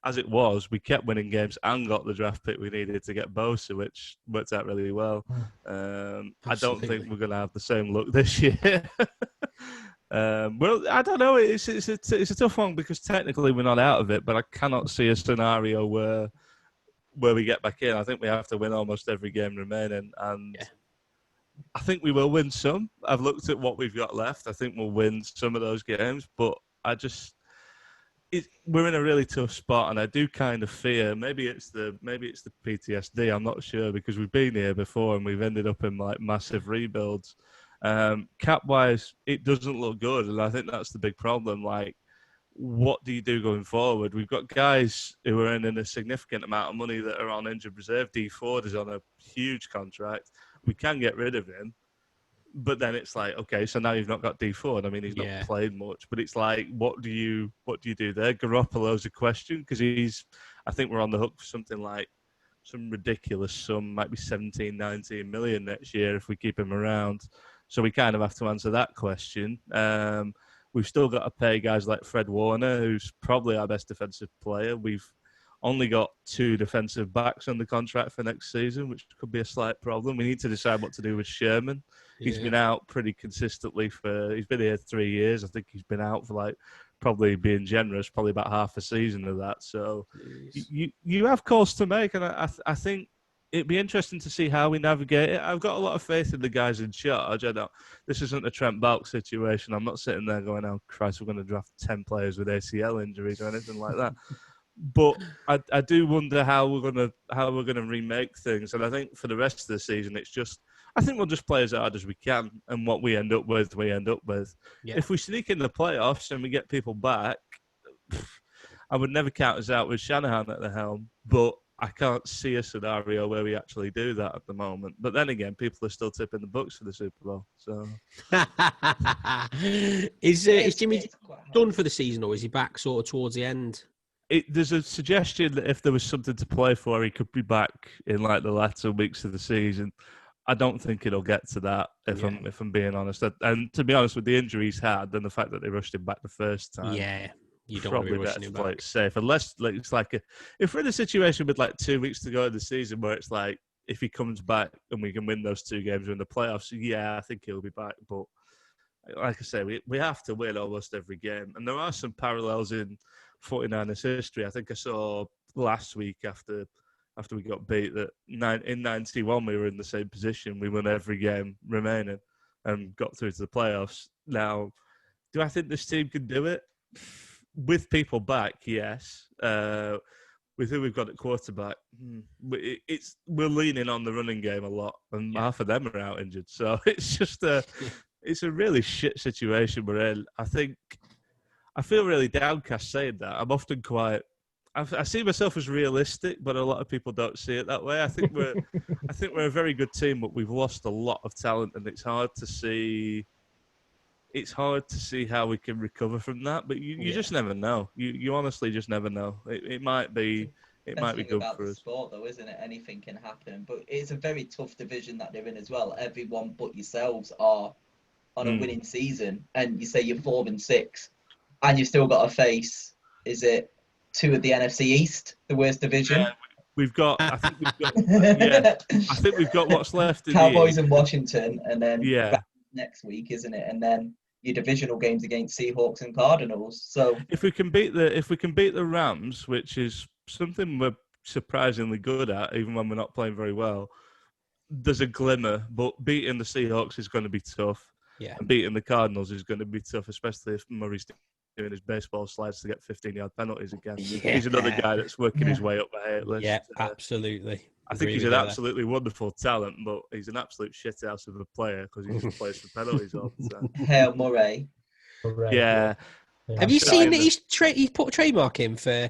As it was, we kept winning games and got the draft pick we needed to get Bosa, which worked out really well. I don't think we're going to have the same luck this year. Well, I don't know. It's a tough one because technically we're not out of it, but I cannot see a scenario where we get back in. I think we have to win almost every game remaining, and I think we will win some. I've looked at what we've got left. I think we'll win some of those games, but we're in a really tough spot, and I do kind of fear maybe it's the PTSD. I'm not sure, because we've been here before and we've ended up in like massive rebuilds. Cap wise, it doesn't look good, and I think that's the big problem. Like, what do you do going forward? We've got guys who are earning a significant amount of money that are on injured reserve. Dee Ford is on a huge contract. We can get rid of him. But then it's like, okay, so now you've not got Dee Ford. I mean, he's not played much, but it's like, what do you do there? Garoppolo's a question, because I think we're on the hook for something like some ridiculous sum, might be 17, 19 million next year if we keep him around. So we kind of have to answer that question. We've still got to pay guys like Fred Warner, who's probably our best defensive player. We've only got 2 defensive backs on the contract for next season, which could be a slight problem. We need to decide what to do with Sherman. He's been out pretty consistently he's been here 3 years. I think he's been out for, like, probably being generous, probably about half a season of that. So you have calls to make, and I think it'd be interesting to see how we navigate it. I've got a lot of faith in the guys in charge. This isn't a Trent Balk situation. I'm not sitting there going, oh, Christ, we're going to draft 10 players with ACL injuries or anything like that. But I do wonder how we're gonna remake things. And I think for the rest of the season, I think we'll just play as hard as we can, and what we end up with, we end up with. Yeah. If we sneak in the playoffs and we get people back, I would never count us out with Shanahan at the helm. But I can't see a scenario where we actually do that at the moment. But then again, people are still tipping the books for the Super Bowl. So, is Jimmy done for the season, or is he back sort of towards the end? There's a suggestion that if there was something to play for, he could be back in like the latter weeks of the season. I don't think it'll get to that, if I'm being honest. And to be honest, with the injury he's had and the fact that they rushed him back the first time, you don't want to be rushing him back. Play it safe, unless it's like if we're in a situation with like 2 weeks to go in the season where it's like, if he comes back and we can win those 2 games in the playoffs, I think he'll be back. But like I say, we have to win almost every game, and there are some parallels in 49ers history. I think I saw last week after we got beat that in 91 we were in the same position. We won every game remaining and got through to the playoffs. Now, do I think this team can do it? With people back, yes. With who we've got at quarterback, we're leaning on the running game a lot, and half of them are out injured. So it's just it's a really shit situation we're in. I feel really downcast saying that. I'm often I see myself as realistic, but a lot of people don't see it that way. I think we're a very good team, but we've lost a lot of talent, and it's hard to see how we can recover from that. But you just never know. You honestly just never know. It might be good about for the us. Sport, though, isn't it? Anything can happen. But it's a very tough division that they're in as well. Everyone but yourselves are on a winning season, and you say you're 4-6, and you've still got to face. Is it 2 of the NFC East, the worst division? Yeah, I think we've got what's left. In Cowboys and Washington, and then next week, isn't it? And then your divisional games against Seahawks and Cardinals. So if we can beat the Rams, which is something we're surprisingly good at, even when we're not playing very well, there's a glimmer. But beating the Seahawks is going to be tough. Yeah, and beating the Cardinals is going to be tough, especially if Murray's doing his baseball slides to get 15-yard penalties again. Yeah. He's another guy that's working his way up the hate list. Yeah, absolutely. I think he's an absolutely wonderful talent, but he's an absolute shithouse of a player because he just plays for penalties all the time. Hail Murray. Yeah. Have you seen that he put a trademark in for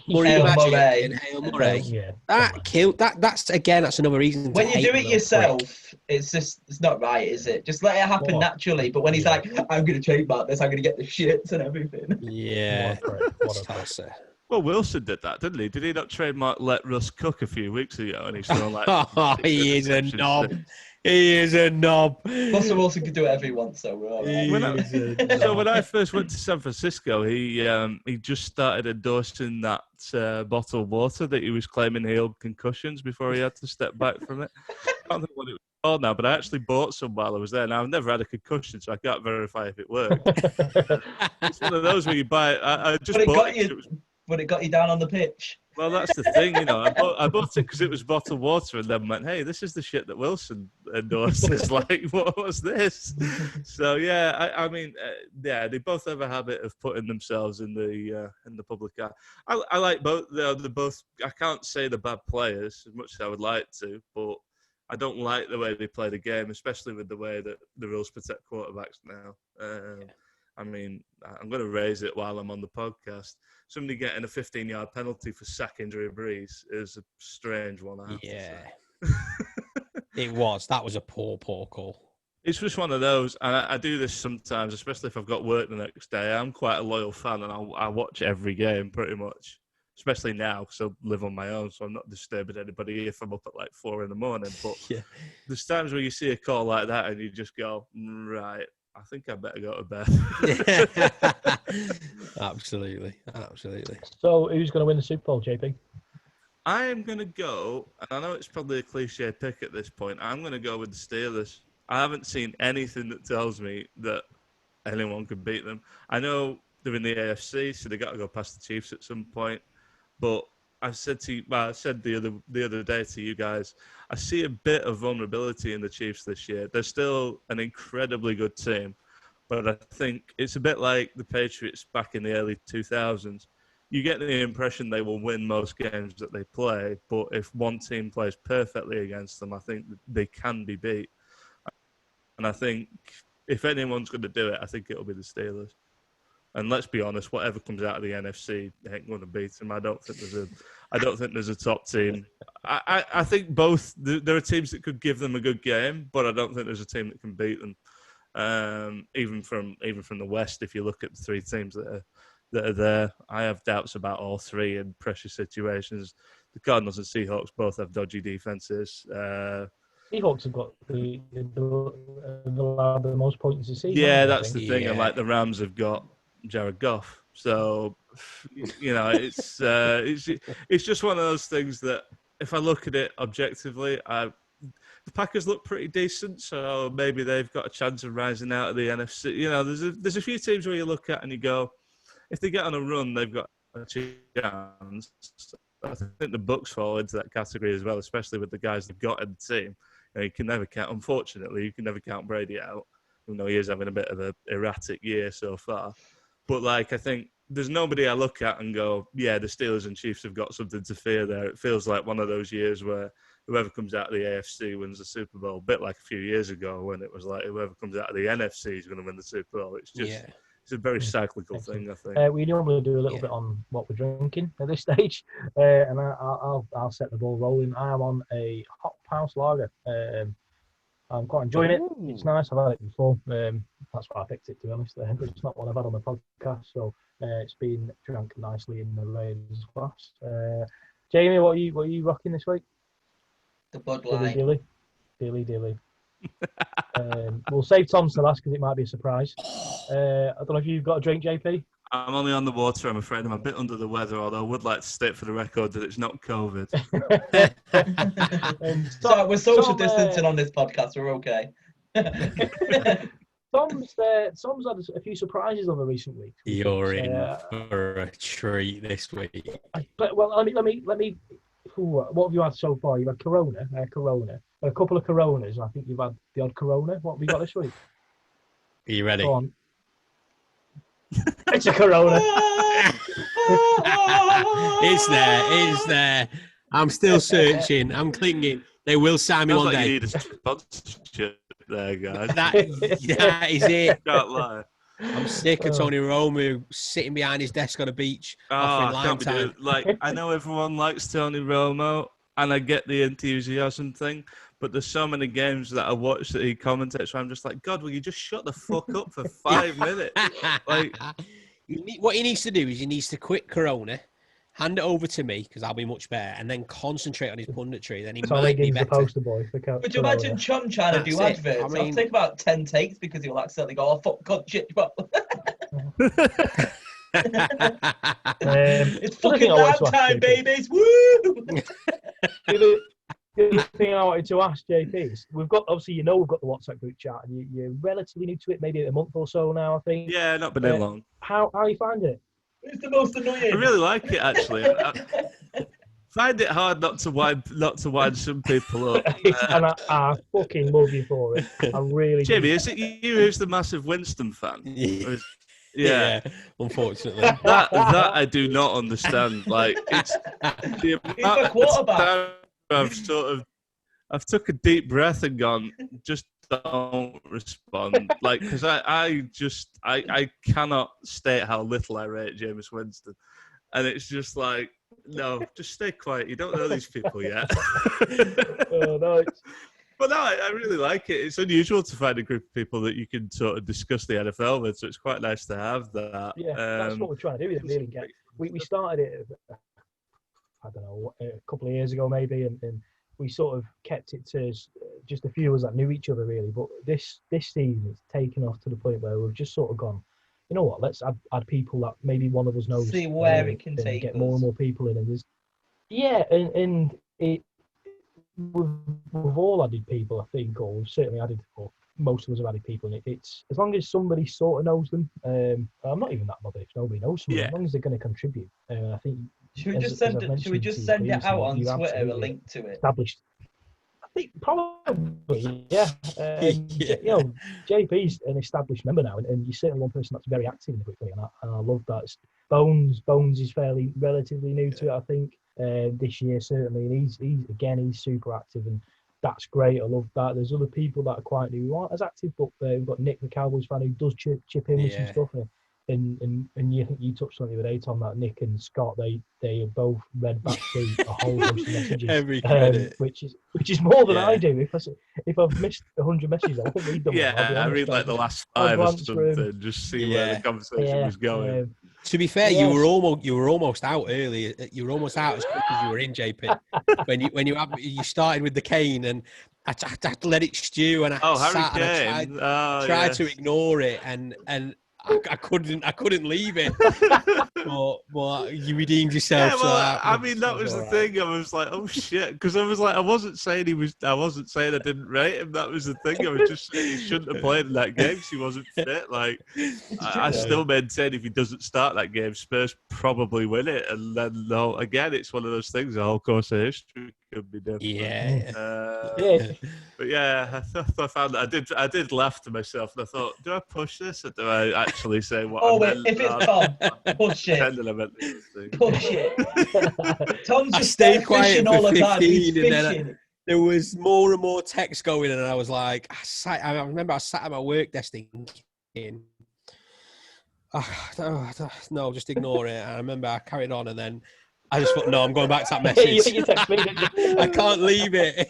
Murray Hail Magic Murray. and Hail Murray? Yeah. That's another reason. When you do it yourself, it's not right, is it? Just let it happen naturally. But when he's like, I'm going to trademark this, I'm going to get the shits and everything. Yeah. What a passer. Well, Wilson did that, didn't he? Did he not trademark "Let Russ Cook" a few weeks ago? And he's still like, he is a knob. He is a knob. Russell Wilson could do whatever he wants, so we're all right. So when I first went to San Francisco, he just started endorsing that bottled water that he was claiming healed concussions before he had to step back from it. I don't know what it was called now, but I actually bought some while I was there. Now, I've never had a concussion, so I can't verify if it worked. It's one of those where you buy it. I just bought it. But it got you down on the pitch. Well, that's the thing, I bought it because it was bottled water, and then went, "Hey, this is the shit that Wilson endorsed." It's like, what was this? So yeah, I mean, they both have a habit of putting themselves in the public eye. I like both. They're both. I can't say they're bad players as much as I would like to, but I don't like the way they play the game, especially with the way that the rules protect quarterbacks now. I mean, I'm going to raise it while I'm on the podcast. Somebody getting a 15-yard penalty for sacking Drew Brees is a strange one, I have to say. It was. That was a poor call. It's just one of those, and I do this sometimes, especially if I've got work the next day. I'm quite a loyal fan, and I watch every game pretty much, especially now because I live on my own, so I'm not disturbing anybody if I'm up at like 4 a.m. But there's times where you see a call like that and you just go, right, I think I better go to bed. Absolutely. So who's going to win the Super Bowl, JP? I am going to go, and I know it's probably a cliche pick at this point, I'm going to go with the Steelers. I haven't seen anything that tells me that anyone could beat them. I know they're in the AFC, so they got to go past the Chiefs at some point. But I said the other day to you guys, I see a bit of vulnerability in the Chiefs this year. They're still an incredibly good team, but I think it's a bit like the Patriots back in the early 2000s. You get the impression they will win most games that they play, but if one team plays perfectly against them, I think they can be beat. And I think if anyone's going to do it, I think it'll be the Steelers. And let's be honest, whatever comes out of the NFC ain't going to beat them. I don't think there's a top team. I think both there are teams that could give them a good game, but I don't think there's a team that can beat them. Even from the West, if you look at the three teams that are there, I have doubts about all three in pressure situations. The Cardinals and Seahawks both have dodgy defenses. Seahawks have got the most points this season. Yeah, that's the thing. And like the Rams have got Jared Goff. So, it's just one of those things that if I look at it objectively, the Packers look pretty decent. So maybe they've got a chance of rising out of the NFC. There's a few teams where you look at and you go, if they get on a run, they've got a chance. I think the Bucs fall into that category as well, especially with the guys they've got in the team. You can never count. Unfortunately, you can never count Brady out. Even though he is having a bit of an erratic year so far. But, I think there's nobody I look at and go, yeah, the Steelers and Chiefs have got something to fear there. It feels like one of those years where whoever comes out of the AFC wins the Super Bowl, a bit like a few years ago when it was like whoever comes out of the NFC is going to win the Super Bowl. It's just it's a very cyclical thing, I think. We normally do a little bit on what we're drinking at this stage, and I'll set the ball rolling. I am on a Hop House Lager. I'm quite enjoying it. It's nice. I've had it before. That's why I picked it, to be honest. It's not one I've had on the podcast, so it's been drunk nicely in the Raiders glass. Jamie, what are you rocking this week? The Bud Light. Dilly. We'll save Tom's to last because it might be a surprise. I don't know if you've got a drink, JP. I'm only on the water, I'm afraid. I'm a bit under the weather, although I would like to state for the record that it's not COVID. So we're social distancing on this podcast. We're okay. Tom's had a few surprises over recent weeks. You're in for a treat this week. Let me. What have you had so far? You've had Corona, a couple of Coronas. I think you've had the odd Corona. What have we got this week? Are you ready? Go on. It's a Corona. It's there. I'm still searching. I'm clinging. They will sign me one day. You need a sponsorship there, guys. That is it. Can't lie. I'm sick of Tony Romo sitting behind his desk on a beach offering lime time. I know everyone likes Tony Romo, and I get the enthusiasm thing, but there's so many games that I watch that he commentates where I'm just like, God, will you just shut the fuck up for 5 minutes? What he needs to do is he needs to quit Corona, hand it over to me because I'll be much better, and then concentrate on his punditry. Then he might be better. Poster boy for Would you imagine Chum trying to do adverts? It'll take about 10 takes because he'll accidentally go, oh, fuck, God, shit. It's fucking lab time, babies. Woo! The other thing I wanted to ask JP is, we've got the WhatsApp group chat, and you're relatively new to it, maybe a month or so now, I think. Yeah, not been there long. How are you finding it? It's the most annoying. I really like it, actually. I find it hard not to wind some people up. And I fucking love you for it. I really Jamie, do. is it you who's the massive Winston fan? Yeah, unfortunately. That I do not understand. Like, it's the amount of time I've took a deep breath and gone, just don't respond. Like, because I cannot state how little I rate Jameis Winston. And it's just like, no, just stay quiet. You don't know these people yet. Oh, no, But no, I really like it. It's unusual to find a group of people that you can sort of discuss the NFL with, so it's quite nice to have that. Yeah, that's what we're trying to do. Really get. We started it, I don't know, a couple of years ago maybe, and we sort of kept it to just a few of us that knew each other really. But this season, it's taken off to the point where we've just sort of gone, you know what? Let's add people that maybe one of us knows. See where it can take get us. more and more people in, and there's and it. We've all added people, I think, or we've certainly added, or most of us have added people, and it's as long as somebody sort of knows them. I'm not even that bothered if nobody knows them, as long as they're going to contribute. I think. Should we just send it out on Twitter, a link to it? Established. I think probably, yeah. You know, JP's an established member now, and you're certainly one person that's very active in the group, and I love that. Bones is relatively new to it, I think. This year certainly, and he's super active, and that's great. I love that. There's other people that are quite new who aren't as active, but we've got Nick, the Cowboys fan, who does chip in with some stuff. And you think you touched on the other day, Tom, that Nick and Scott they have both read back to a whole bunch of messages, every credit, which is more than I do. If I've missed 100 messages, I won't read them. I read like the last 5 or something, just see where the conversation was going. To be fair, you were almost out early. You were almost out as quick as you were in, JP. when you started with the cane, and I had to let it stew, and I tried to ignore it, and I couldn't leave it. but you redeemed yourself. Yeah, well, I mean, that was the thing. I was like, oh shit, because I was like, I wasn't saying I didn't rate him. That was the thing. I was just saying he shouldn't have played in that game because he wasn't fit. Like, I still maintain if he doesn't start that game, Spurs probably win it. And then again, it's one of those things. The whole course of history could be different. Yeah. But yeah, I found that I did laugh to myself, and I thought, do I push this or do I actually say what? If it's Tom, push it. Push it. Tom's just stayed quiet all the time. He's fishing. There was more and more text going, and I was like, I remember I sat at my work desk thinking, no, just ignore it. And I remember I carried on, and then I just thought, no, I'm going back to that message. I can't leave it.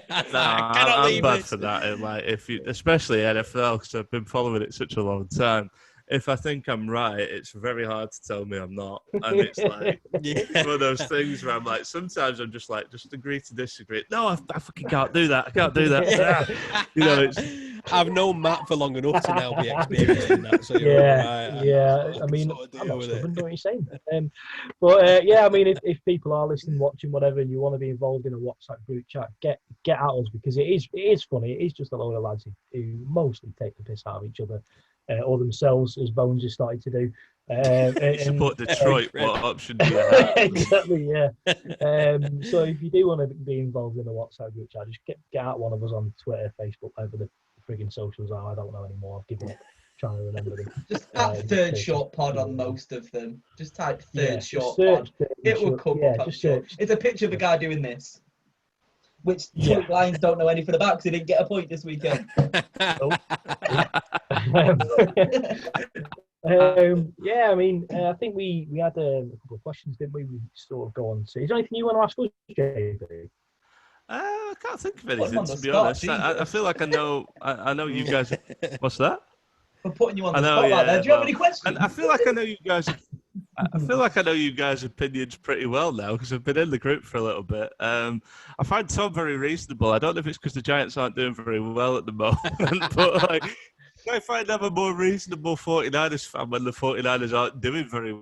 I'm bad for that. Like, especially NFL, because I've been following it such a long time. If I think I'm right, it's very hard to tell me I'm not. And it's like one of those things where I'm like, sometimes I'm just like, just agree to disagree. No, I fucking can't do that. I can't do that. You know, I've known Matt for long enough to now be experiencing that. So I mean, I'm not stubborn, know what you're saying. I mean, if people are listening, watching, whatever, and you want to be involved in a WhatsApp group chat, get at us, because it is funny. It is just a load of lads who mostly take the piss out of each other. Or themselves, as Bones has started to do. Support Detroit. What option do you have? Exactly, yeah. So if you do want to be involved in the WhatsApp group chat, just get out one of us on Twitter, Facebook, whatever the frigging socials are. I don't know anymore. I've given up trying to remember them. Just type Third Short Pod on most of them. Just type Third Short Pod. It will come up. It's a picture of a guy doing this. Which Lions don't know anything about because they didn't get a point this weekend. I mean, I think we had a couple of questions, didn't we? We sort of go on to. Is there anything you want to ask us, JB? I can't think of anything, to be honest. I feel like I know you guys. What's that? I'm putting you on the spot there. Do you have any questions? I feel like I know you guys. I feel like I know you guys' opinions pretty well now because I've been in the group for a little bit. I find Tom very reasonable. I don't know if it's because the Giants aren't doing very well at the moment, but like, I find I'm a more reasonable 49ers fan when the 49ers aren't doing very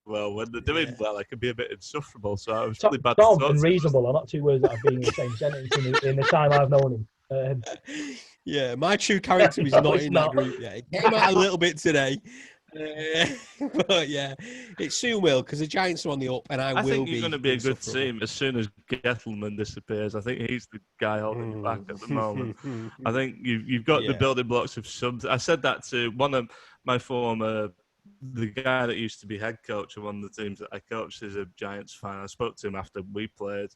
well. When they're doing well, I can be a bit insufferable. So I was really bad. Tom and reasonable are not two words that have been in the same sentence in the time I've known him. My true character is not in that group yet. It came out a little bit today. But yeah, it soon will because the Giants are on the up, and I will think be. you're going to be a good team as soon as Gettleman disappears. I think he's the guy holding you back at the moment. I think you've got the building blocks of something. I said that to one of my former, the guy that used to be head coach of one of the teams that I coached is a Giants fan. I spoke to him after we played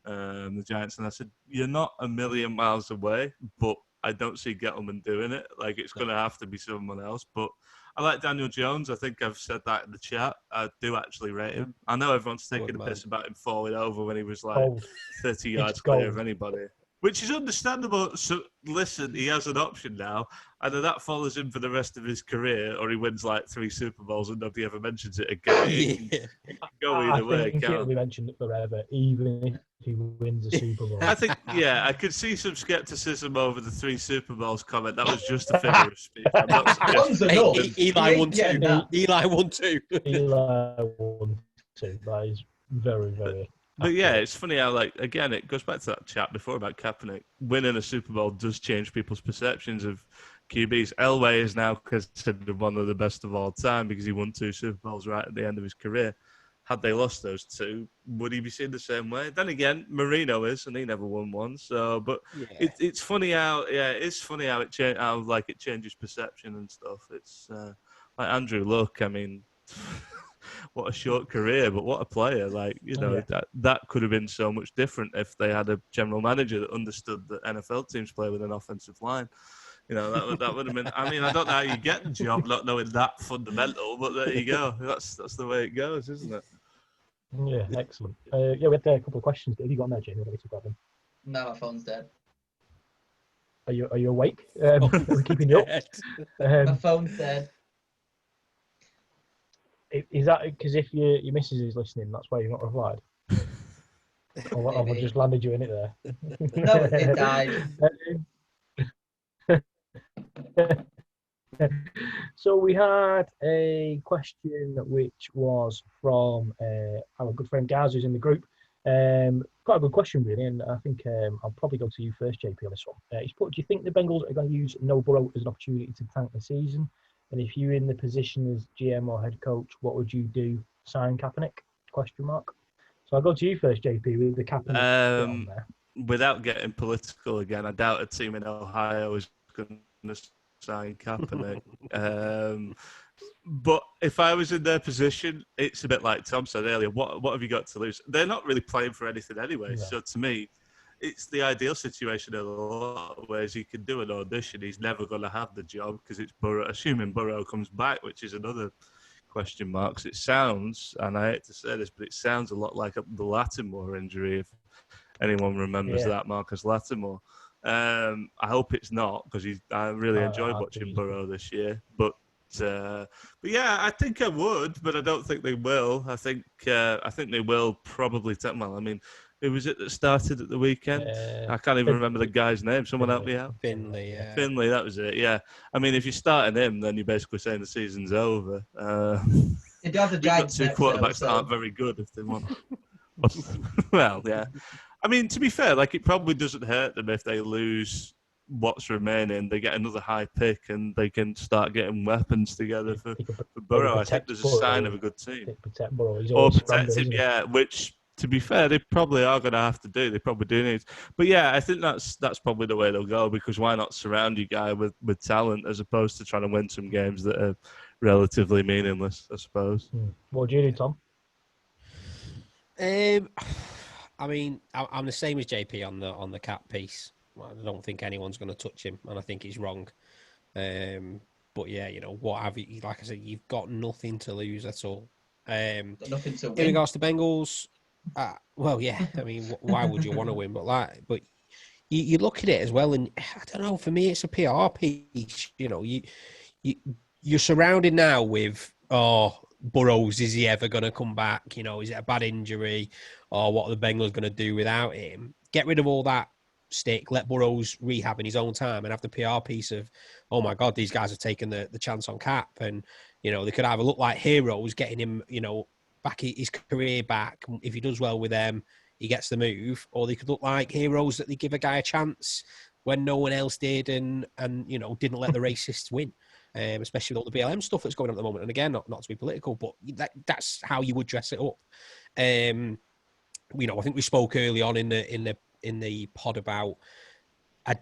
the Giants, and I said, "You're not a million miles away, but I don't see Gettleman doing it. Like it's going to have to be someone else." But I like Daniel Jones. I think I've said that in the chat. I do actually rate him. I know everyone's taking a piss about him falling over when he was like 30 yards clear of anybody, which is understandable. So listen, he has an option now. Either that follows him for the rest of his career, or he wins like 3 Super Bowls and nobody ever mentions it again. It can go either way. I think it'll be mentioned forever, even if he wins a Super Bowl. I think, I could see some skepticism over the 3 Super Bowls comment. That was just a figure of speech. I'm not suggesting. Eli won 2. Eli won 2. Eli won 2. That is very, very... But yeah, it's funny how, like, again, it goes back to that chat before about Kaepernick. Winning a Super Bowl does change people's perceptions of QBs. Elway is now considered one of the best of all time because he won 2 Super Bowls right at the end of his career. Had they lost those 2, would he be seen the same way? Then again, Marino is, and he never won one. So, but it's funny how, it's funny how it changes perception and stuff. It's like Andrew Luck. I mean, what a short career, but what a player! Like that could have been so much different if they had a general manager that understood that NFL teams play with an offensive line. You know, that would have been. I mean, I don't know how you get the job not knowing that fundamental, but there you go. That's the way it goes, isn't it? Yeah, excellent. We had a couple of questions. Have you got them there, Jamie? Ready to grab them? No, my phone's dead. Are you awake? Are we keeping you up? My phone's dead. Is that because if your missus is listening, that's why you're not replied? Or have I just landed you in it there? No, it died. So we had a question which was from our good friend Gaz, who's in the group. Quite a good question, really, and I think I'll probably go to you first, JP, on this one. He's put, do you think the Bengals are going to use No Burrow as an opportunity to tank the season? And if you're in the position as GM or head coach, what would you do? Sign Kaepernick? Question mark. So I'll go to you first, JP, with the Kaepernick on there. Without getting political again, I doubt a team in Ohio is going to sign Kaepernick. But if I was in their position, it's a bit like Tom said earlier. What have you got to lose? They're not really playing for anything anyway. Yeah. So to me, it's the ideal situation in a lot of ways. He can do an audition. He's never going to have the job because it's Burrow. Assuming Burrow comes back, which is another question mark. It sounds, and I hate to say this, but it sounds a lot like the Lattimore injury. If anyone remembers that, Marcus Lattimore. I hope it's not because I really enjoyed watching Burrow this year. But yeah, I think I would, but I don't think they will. I think they will probably. I mean, who was it that started at the weekend? I can't even remember the guy's name. Someone help me out. Finley, yeah. Finley, that was it, yeah. I mean, if you're starting him, then you're basically saying the season's over. It does the Giants. 2 quarterbacks that aren't very good if they want. Well, yeah. I mean, to be fair, like it probably doesn't hurt them if they lose what's remaining. They get another high pick and they can start getting weapons together for Burrow. I think there's a sign of a good team. Protect Burrow. Or protect him, yeah, which... To be fair, they probably are going to have to do. They probably do need. But yeah, I think that's probably the way they'll go because why not surround your guy with talent as opposed to trying to win some games that are relatively meaningless, I suppose. What do you do, Tom? I mean, I'm the same as JP on the cap piece. I don't think anyone's going to touch him, and I think he's wrong. But yeah, you know, what have you? Like I said, you've got nothing to lose at all. Nothing to win. In regards to Bengals. Well, yeah. I mean, why would you want to win? But you look at it as well, and I don't know. For me, it's a PR piece. You know, you're surrounded now with Burrows. Is he ever going to come back? You know, is it a bad injury, or what are the Bengals going to do without him? Get rid of all that stick. Let Burrows rehab in his own time, and have the PR piece of, oh my God, these guys have taken the chance on Cap, and you know they could either look like heroes, getting him, you know, back his career back. If he does well with them, he gets the move, or they could look like heroes that they give a guy a chance when no one else did, and didn't let the racists win, especially with all the BLM stuff that's going on at the moment. And again, not to be political, but that's how you would dress it up. I think we spoke early on in the pod about a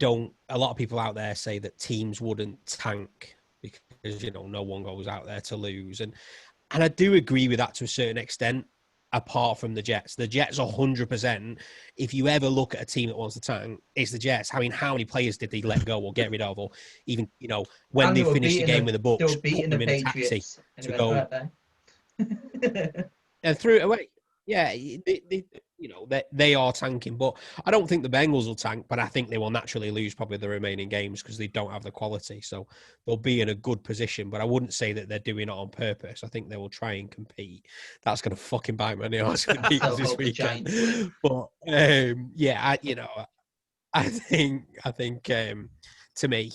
lot of people out there say that teams wouldn't tank because no one goes out there to lose, and I do agree with that to a certain extent. Apart from the Jets 100%. If you ever look at a team that wants to tank, it's the Jets. I mean, how many players did they let go or get rid of, or even when they finished the game with the Bucks, put them in a taxi to go and threw it away. Yeah, they are tanking, but I don't think the Bengals will tank, but I think they will naturally lose probably the remaining games because they don't have the quality. So they'll be in a good position, but I wouldn't say that they're doing it on purpose. I think they will try and compete. That's going to fucking bite me in the arse this weekend. But I think to me,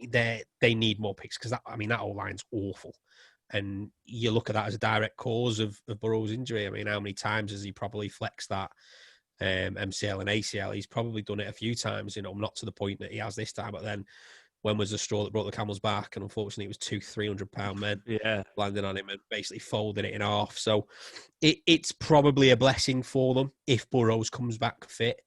they need more picks because that O-line's awful. And you look at that as a direct cause of Burrow's injury. I mean, how many times has he probably flexed that MCL and ACL? He's probably done it a few times, not to the point that he has this time. But then when was the straw that broke the camel's back? And unfortunately, it was 2 300-pound men landing on him and basically folding it in half. So it's probably a blessing for them if Burrows comes back fit.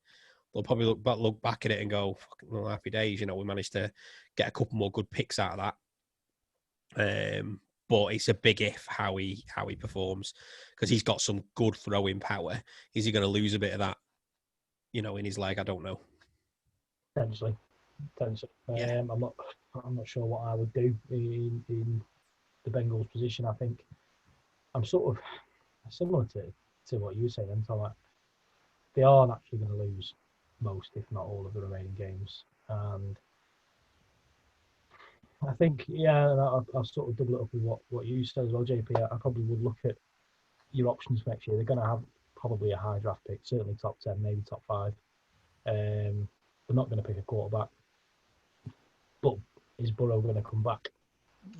They'll probably look back at it and go, well, happy days. We managed to get a couple more good picks out of that. But it's a big if how he performs because he's got some good throwing power. Is he going to lose a bit of that, in his leg? I don't know. Potentially. Yeah. I'm not sure what I would do in the Bengals' position. I think I'm sort of similar to what you were saying. So they are actually going to lose most, if not all, of the remaining games, and I think, I'll sort of double it up with what you said as well, JP. I probably would look at your options for next year. They're going to have probably a high draft pick, certainly top 10, maybe top 5. They're not going to pick a quarterback. But is Burrow going to come back?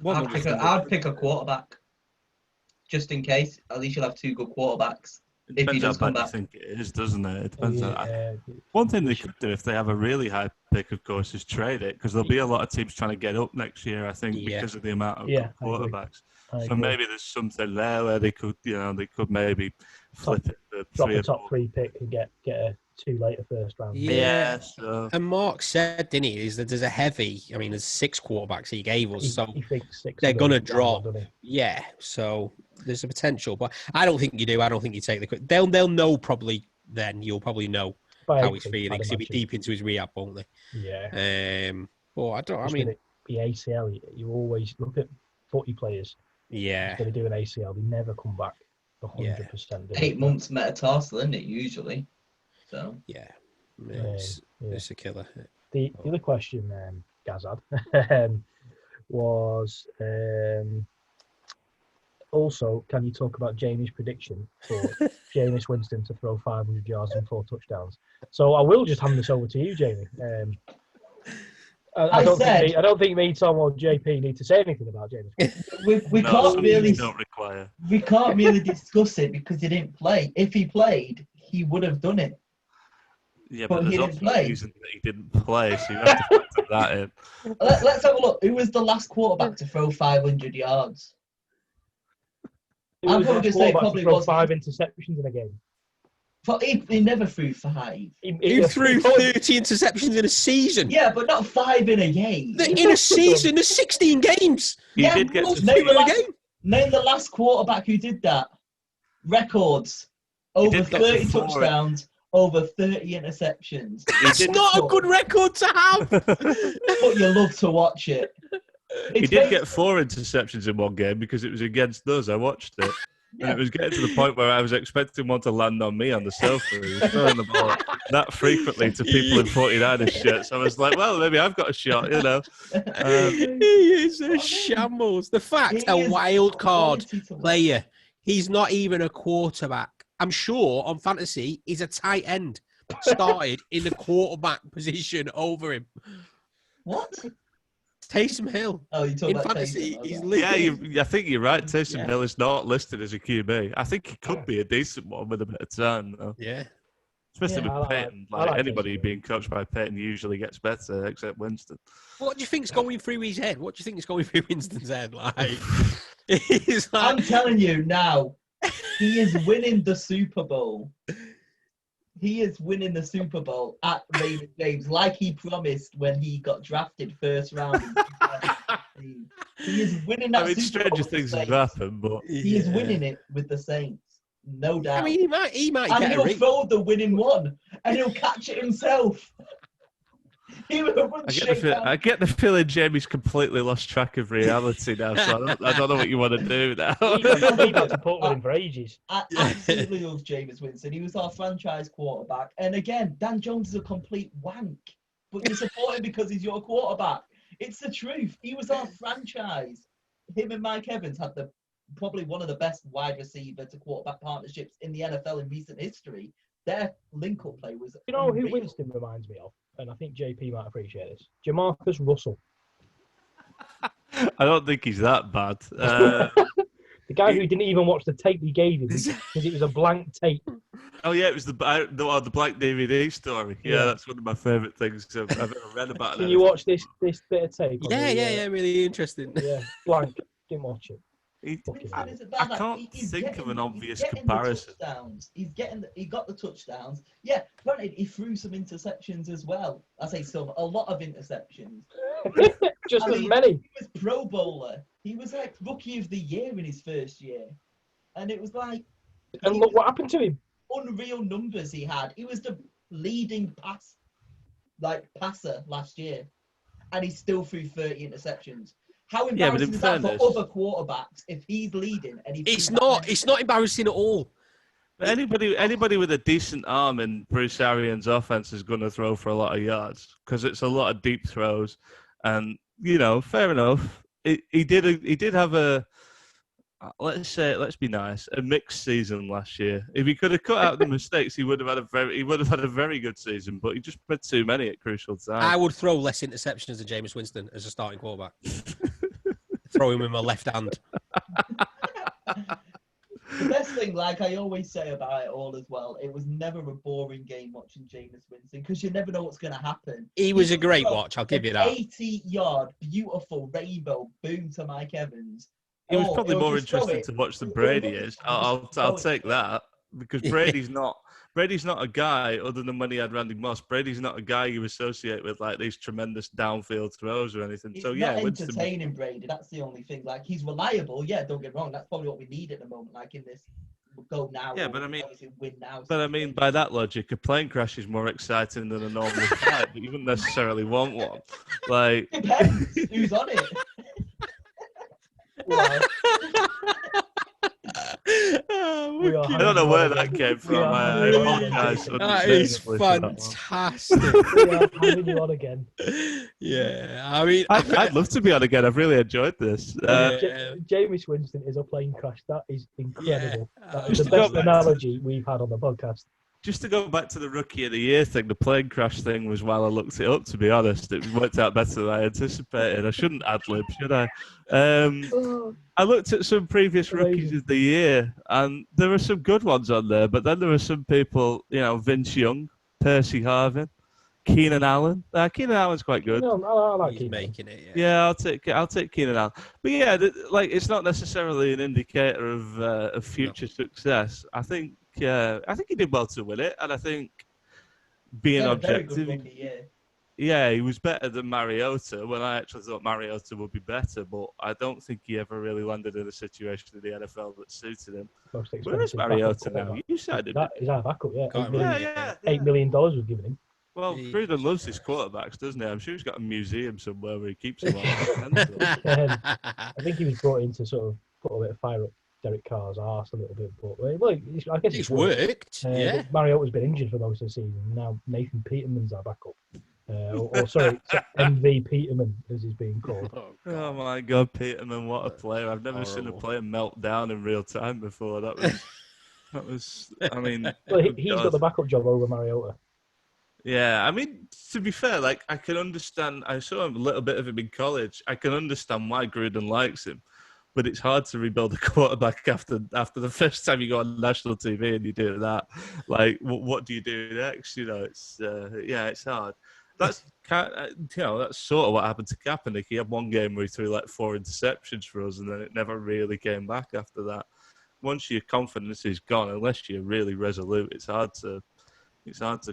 I'd pick a quarterback, just in case. At least you'll have 2 good quarterbacks. It depends how bad you think it is, doesn't it? It depends. One thing they could do if they have a really high pick, of course, is trade it because there'll be a lot of teams trying to get up next year. I think because of the amount of good quarterbacks. So maybe there's something there where they could maybe flip it. Drop the top 3 pick and get a 2 later first round. Yeah. So. And Mark said, didn't he, is that there's a heavy. I mean, there's 6 quarterbacks he gave us, so he thinks 6 they're going to drop. Yeah. So there's a potential, but I don't think you do. I don't think you take the. They'll know probably. Then you'll probably know how he's feeling because he'll be deep into his rehab, won't they? Yeah. Well, the ACL. You always look at footy players. Yeah. They do an ACL. They never come back 100%. 8 months metatarsal, isn't it, usually? So. Yeah. It's a killer. The other question Gaz had was also, can you talk about Jamie's prediction for Jameis Winston to throw 500 yards and 4 touchdowns? So I will just hand this over to you, Jamie. I don't think me, Tom, or JP need to say anything about Jameis. We can't really. Don't require. We can't really discuss it because he didn't play. If he played, he would have done it. Yeah, but there's also a reason that he didn't play, so you have to factor that in. Let's have a look. Who was the last quarterback to throw 500 yards? I'm going to say probably was 5 interceptions in a game. But he never threw 5. He threw 30 interceptions in a season. Yeah, but not 5 in a game. In a season, there's 16 games. He did get to name the last quarterback who did that. Records. Over 30 touchdowns. Over 30 interceptions. That's not a good record to have. But you love to watch it. He did get 4 interceptions in one game because it was against us. I watched it. Yeah. And it was getting to the point where I was expecting one to land on me on the sofa. He was throwing the ball that frequently to people in 49ers shirts. I was like, well, maybe I've got a shot, He is a shambles. The fact, a wild card player. He's not even a quarterback. I'm sure on fantasy, he's a tight end. Started in the quarterback position over him. What? Taysom Hill. Oh, you talking about fantasy? I think you're right. Taysom Hill is not listed as a QB. I think he could be a decent one with a bit of time, though. Yeah. Especially with Peyton. Like anybody being coached by Peyton usually gets better, except Winston. What do you think's going through his head? What do you think is going through Winston's head? Like, I'm telling you now, he is winning the Super Bowl. He is winning the Super Bowl at Raymond James, like he promised when he got drafted first round. He is winning that Super Bowl. Stranger things have happened, but he is winning it with the Saints, no doubt. I mean, he might and get he'll throw the winning one, and he'll catch it himself. I get the feeling Jamie's completely lost track of reality now, so I don't know what you want to do now. We've had to put with him for ages. I absolutely love Jameis Winston. He was our franchise quarterback. And again, Dan Jones is a complete wank, but you support him because he's your quarterback. It's the truth. He was our franchise. Him and Mike Evans had probably one of the best wide receiver to quarterback partnerships in the NFL in recent history. Their link-up play was unreal. Who Winston reminds me of? And I think JP might appreciate this. Jamarcus Russell. I don't think he's that bad. The guy who didn't even watch the tape we gave him because it was a blank tape. Oh yeah, it was the blank DVD story. Yeah, that's one of my favourite things I've ever read about. Can you watch this bit of tape? Yeah, really interesting. Yeah, blank. Didn't watch it. I can't think of an obvious comparison. He got the touchdowns. Yeah, granted, he threw some interceptions as well. I say some, a lot of interceptions. Just as many. He was Pro Bowler. He was like Rookie of the Year in his first year, and it was like. And look what happened to him. Unreal numbers he had. He was the leading passer last year, and he still threw 30 interceptions. How embarrassing is that for other quarterbacks if he's leading and he? It's not embarrassing at all. But anybody with a decent arm in Bruce Arians' offense is going to throw for a lot of yards because it's a lot of deep throws, and fair enough. He did have a. Let's be nice, a mixed season last year. If he could have cut out the mistakes, he would have had a very good season. But he just put too many at crucial times. I would throw less interceptions than Jameis Winston as a starting quarterback. Throw him with my left hand. The best thing, like I always say about it all as well, it was never a boring game watching Jameis Winston because you never know what's going to happen. He was a great watch, I'll give you that. 80-yard, beautiful rainbow boom to Mike Evans. It was probably more interesting to watch than Brady is. I'll take that because Brady's not a guy other than when he had Randy Moss. Brady's not a guy you associate with like these tremendous downfield throws or anything. He's not entertaining Brady. That's the only thing. Like he's reliable. Yeah, don't get me wrong. That's probably what we need at the moment. Like in this go now. Yeah, but I mean, win now. But I mean, by that logic, a plane crash is more exciting than a normal flight. But you wouldn't necessarily want one. Like depends who's on it. Well, I don't know where that came from. I apologize. That is fantastic. We are having you on again. Yeah, I mean, I'd love to be on again. I've really enjoyed this. Jameis Winston is a plane crash. That is incredible. That is the best analogy we've had on the podcast. Just to go back to the Rookie of the Year thing, the plane crash thing was while I looked it up, to be honest. It worked out better than I anticipated. I shouldn't ad-lib, should I? I looked at some previous Rookies of the Year, and there were some good ones on there, but then there were some people, Vince Young, Percy Harvin, Keenan Allen. Keenan Allen's quite good. No, I like He's making it. Yeah, I'll take Keenan Allen. But yeah, it's not necessarily an indicator of future success. I think he did well to win it, and I think being objective, he was better than Mariota when I actually thought Mariota would be better, but I don't think he ever really landed in a situation in the NFL that suited him. Where is Mariota now? You said it. He's our backup, yeah. $8 million we've given him. Well, Gruden loves his quarterbacks, doesn't he? I'm sure he's got a museum somewhere where he keeps them all. I think he was brought in to sort of put a bit of fire up Derek Carr's arse a little bit, but I guess it's worked. Yeah. Mariota's been injured for most of the season. Now Nathan Peterman's our backup. MV Peterman, as he's being called. Oh my God, Peterman! What a player! I've never seen a player melt down in real time before. That was. I mean, well, he's got the backup job over Mariota. Yeah, I mean, to be fair, like I can understand. I saw a little bit of him in college. I can understand why Gruden likes him, but it's hard to rebuild a quarterback after the first time you go on national TV and you do that. Like, what do you do next? It's it's hard. That's that's sort of what happened to Kaepernick. He had one game where he threw like 4 interceptions for us, and then it never really came back after that. Once your confidence is gone, unless you're really resolute, it's hard to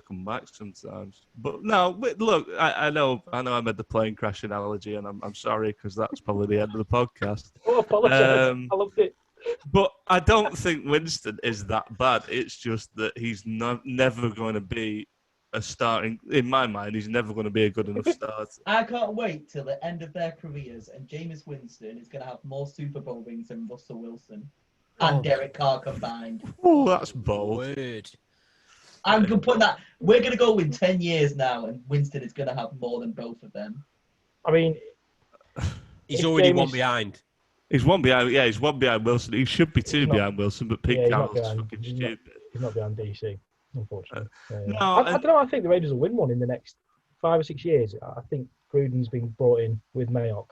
come back sometimes. But no, look, I know I made the plane crash analogy, and I'm sorry because that's probably the end of the podcast. Oh, apologise. I loved it. But I don't think Winston is that bad. It's just that he's never going to be a starting. In my mind, he's never going to be a good enough starter. I can't wait till the end of their careers, and Jameis Winston is going to have more Super Bowl rings than Russell Wilson and Derek Carr combined. Oh, that's bold. Word. I'm going to put that. We're going to go in 10 years now, and Winston is going to have more than both of them. I mean, he's already one behind. He's one behind. Yeah, he's one behind Wilson. He should be two behind Wilson, but Pete Carroll's fucking stupid. He's not behind DC, unfortunately. No, I don't know. I think the Raiders will win one in the next 5 or 6 years. I think Gruden's been brought in with Mayock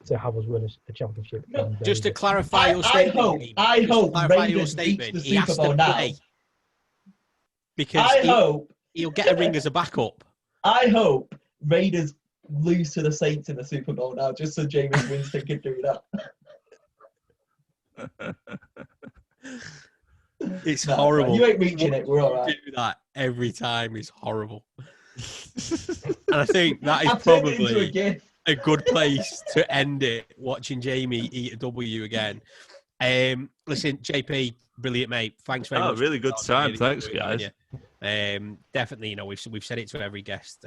to have us win a championship. No, just to clarify your statement. I hope Raiders reach the Super Bowl now. Because he'll get a ring as a backup. I hope Raiders lose to the Saints in the Super Bowl now, just so Jameis Winston can do that. It's horrible. Man, you ain't reaching it. We're all right. Do that every time is horrible. And I think that is probably a good place to end it, watching Jamie eat a W again. Listen, JP, brilliant, mate. Thanks very much. Really good time. Really Thanks, guys. Definitely, we've said it to every guest.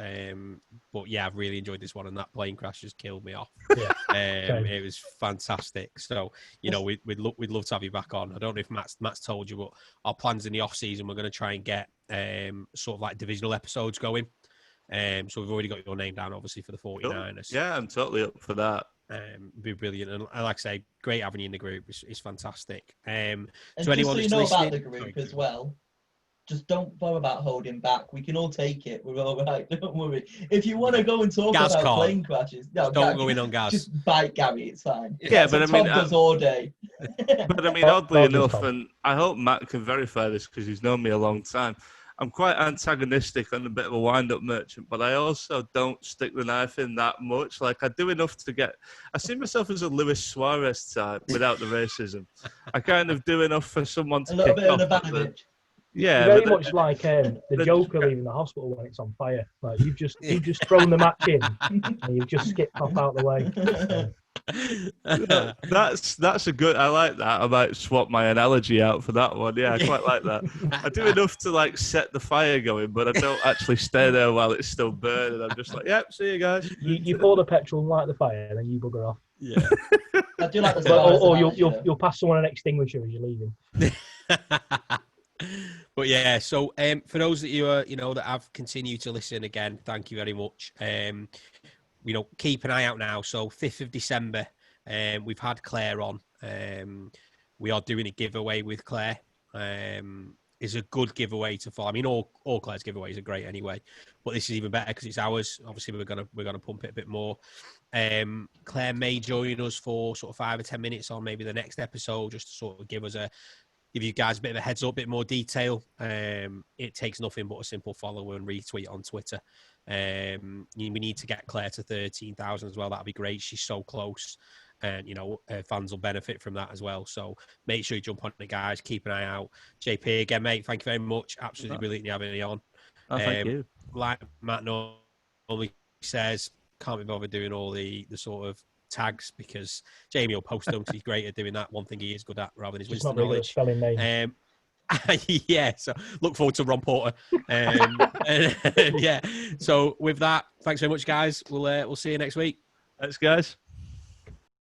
But yeah, I've really enjoyed this one, and that plane crash just killed me off. Yeah. It was fantastic. So, we'd love to have you back on. I don't know if Matt's told you, but our plans in the off season, we're going to try and get sort of like divisional episodes going. So we've already got your name down, obviously, for the 49ers. Yeah, I'm totally up for that. Be brilliant, and like I say, great having you in the group. It's fantastic. And so anyone just so you know listening, about the group as well, just don't bother about holding back. We can all take it. We're all right. Don't worry. If you want to go and talk about plane crashes, don't go in on Gaz. Just bite Gary. It's fine. Yeah, but I mean, Tom does all day. But I mean, oddly enough, and I hope Matt can verify this because he's known me a long time. I'm quite antagonistic and a bit of a wind-up merchant, but I also don't stick the knife in that much. Like, I do enough to get... I see myself as a Luis Suarez type without the racism. I kind of do enough for someone to kick off. A little bit of Ivanovic. Yeah. Very much like the Joker leaving the hospital when it's on fire. Like, you've just thrown the match in and you've just skipped off out the way. That's a good. I like that. I might swap my analogy out for that one. Yeah, I quite like that. I do enough to like set the fire going, but I don't actually stay there while it's still burning. I'm just like, yep, see you guys. You pour the petrol and light the fire, and then you bugger off. Yeah. I do like the or you'll pass someone an extinguisher as you're leaving. But yeah, so for those that you that have continued to listen again, thank you very much. Keep an eye out now. So 5th of December, we've had Claire on. We are doing a giveaway with Claire. It's a good giveaway to follow. I mean, all Claire's giveaways are great anyway, but this is even better because it's ours. Obviously, we're gonna pump it a bit more. Claire may join us for sort of 5 or 10 minutes on maybe the next episode, just to sort of give you guys a bit of a heads up, a bit more detail. It takes nothing but a simple follow and retweet on Twitter. We need to get Claire to 13,000 as well. That'd be great. She's so close, and fans will benefit from that as well. So make sure you jump on it, guys. Keep an eye out. JP, again, mate, thank you very much. Absolutely brilliant having you on. Thank you. Like Matt normally says, can't be bothered doing all the sort of tags because Jamie will post them. He's great at doing that. One thing he is good at, rather than his Winston knowledge. Spelling names. Yeah, so look forward to Ron Porter. Yeah, so with that, thanks very much, guys. We'll see you next week. Thanks, guys.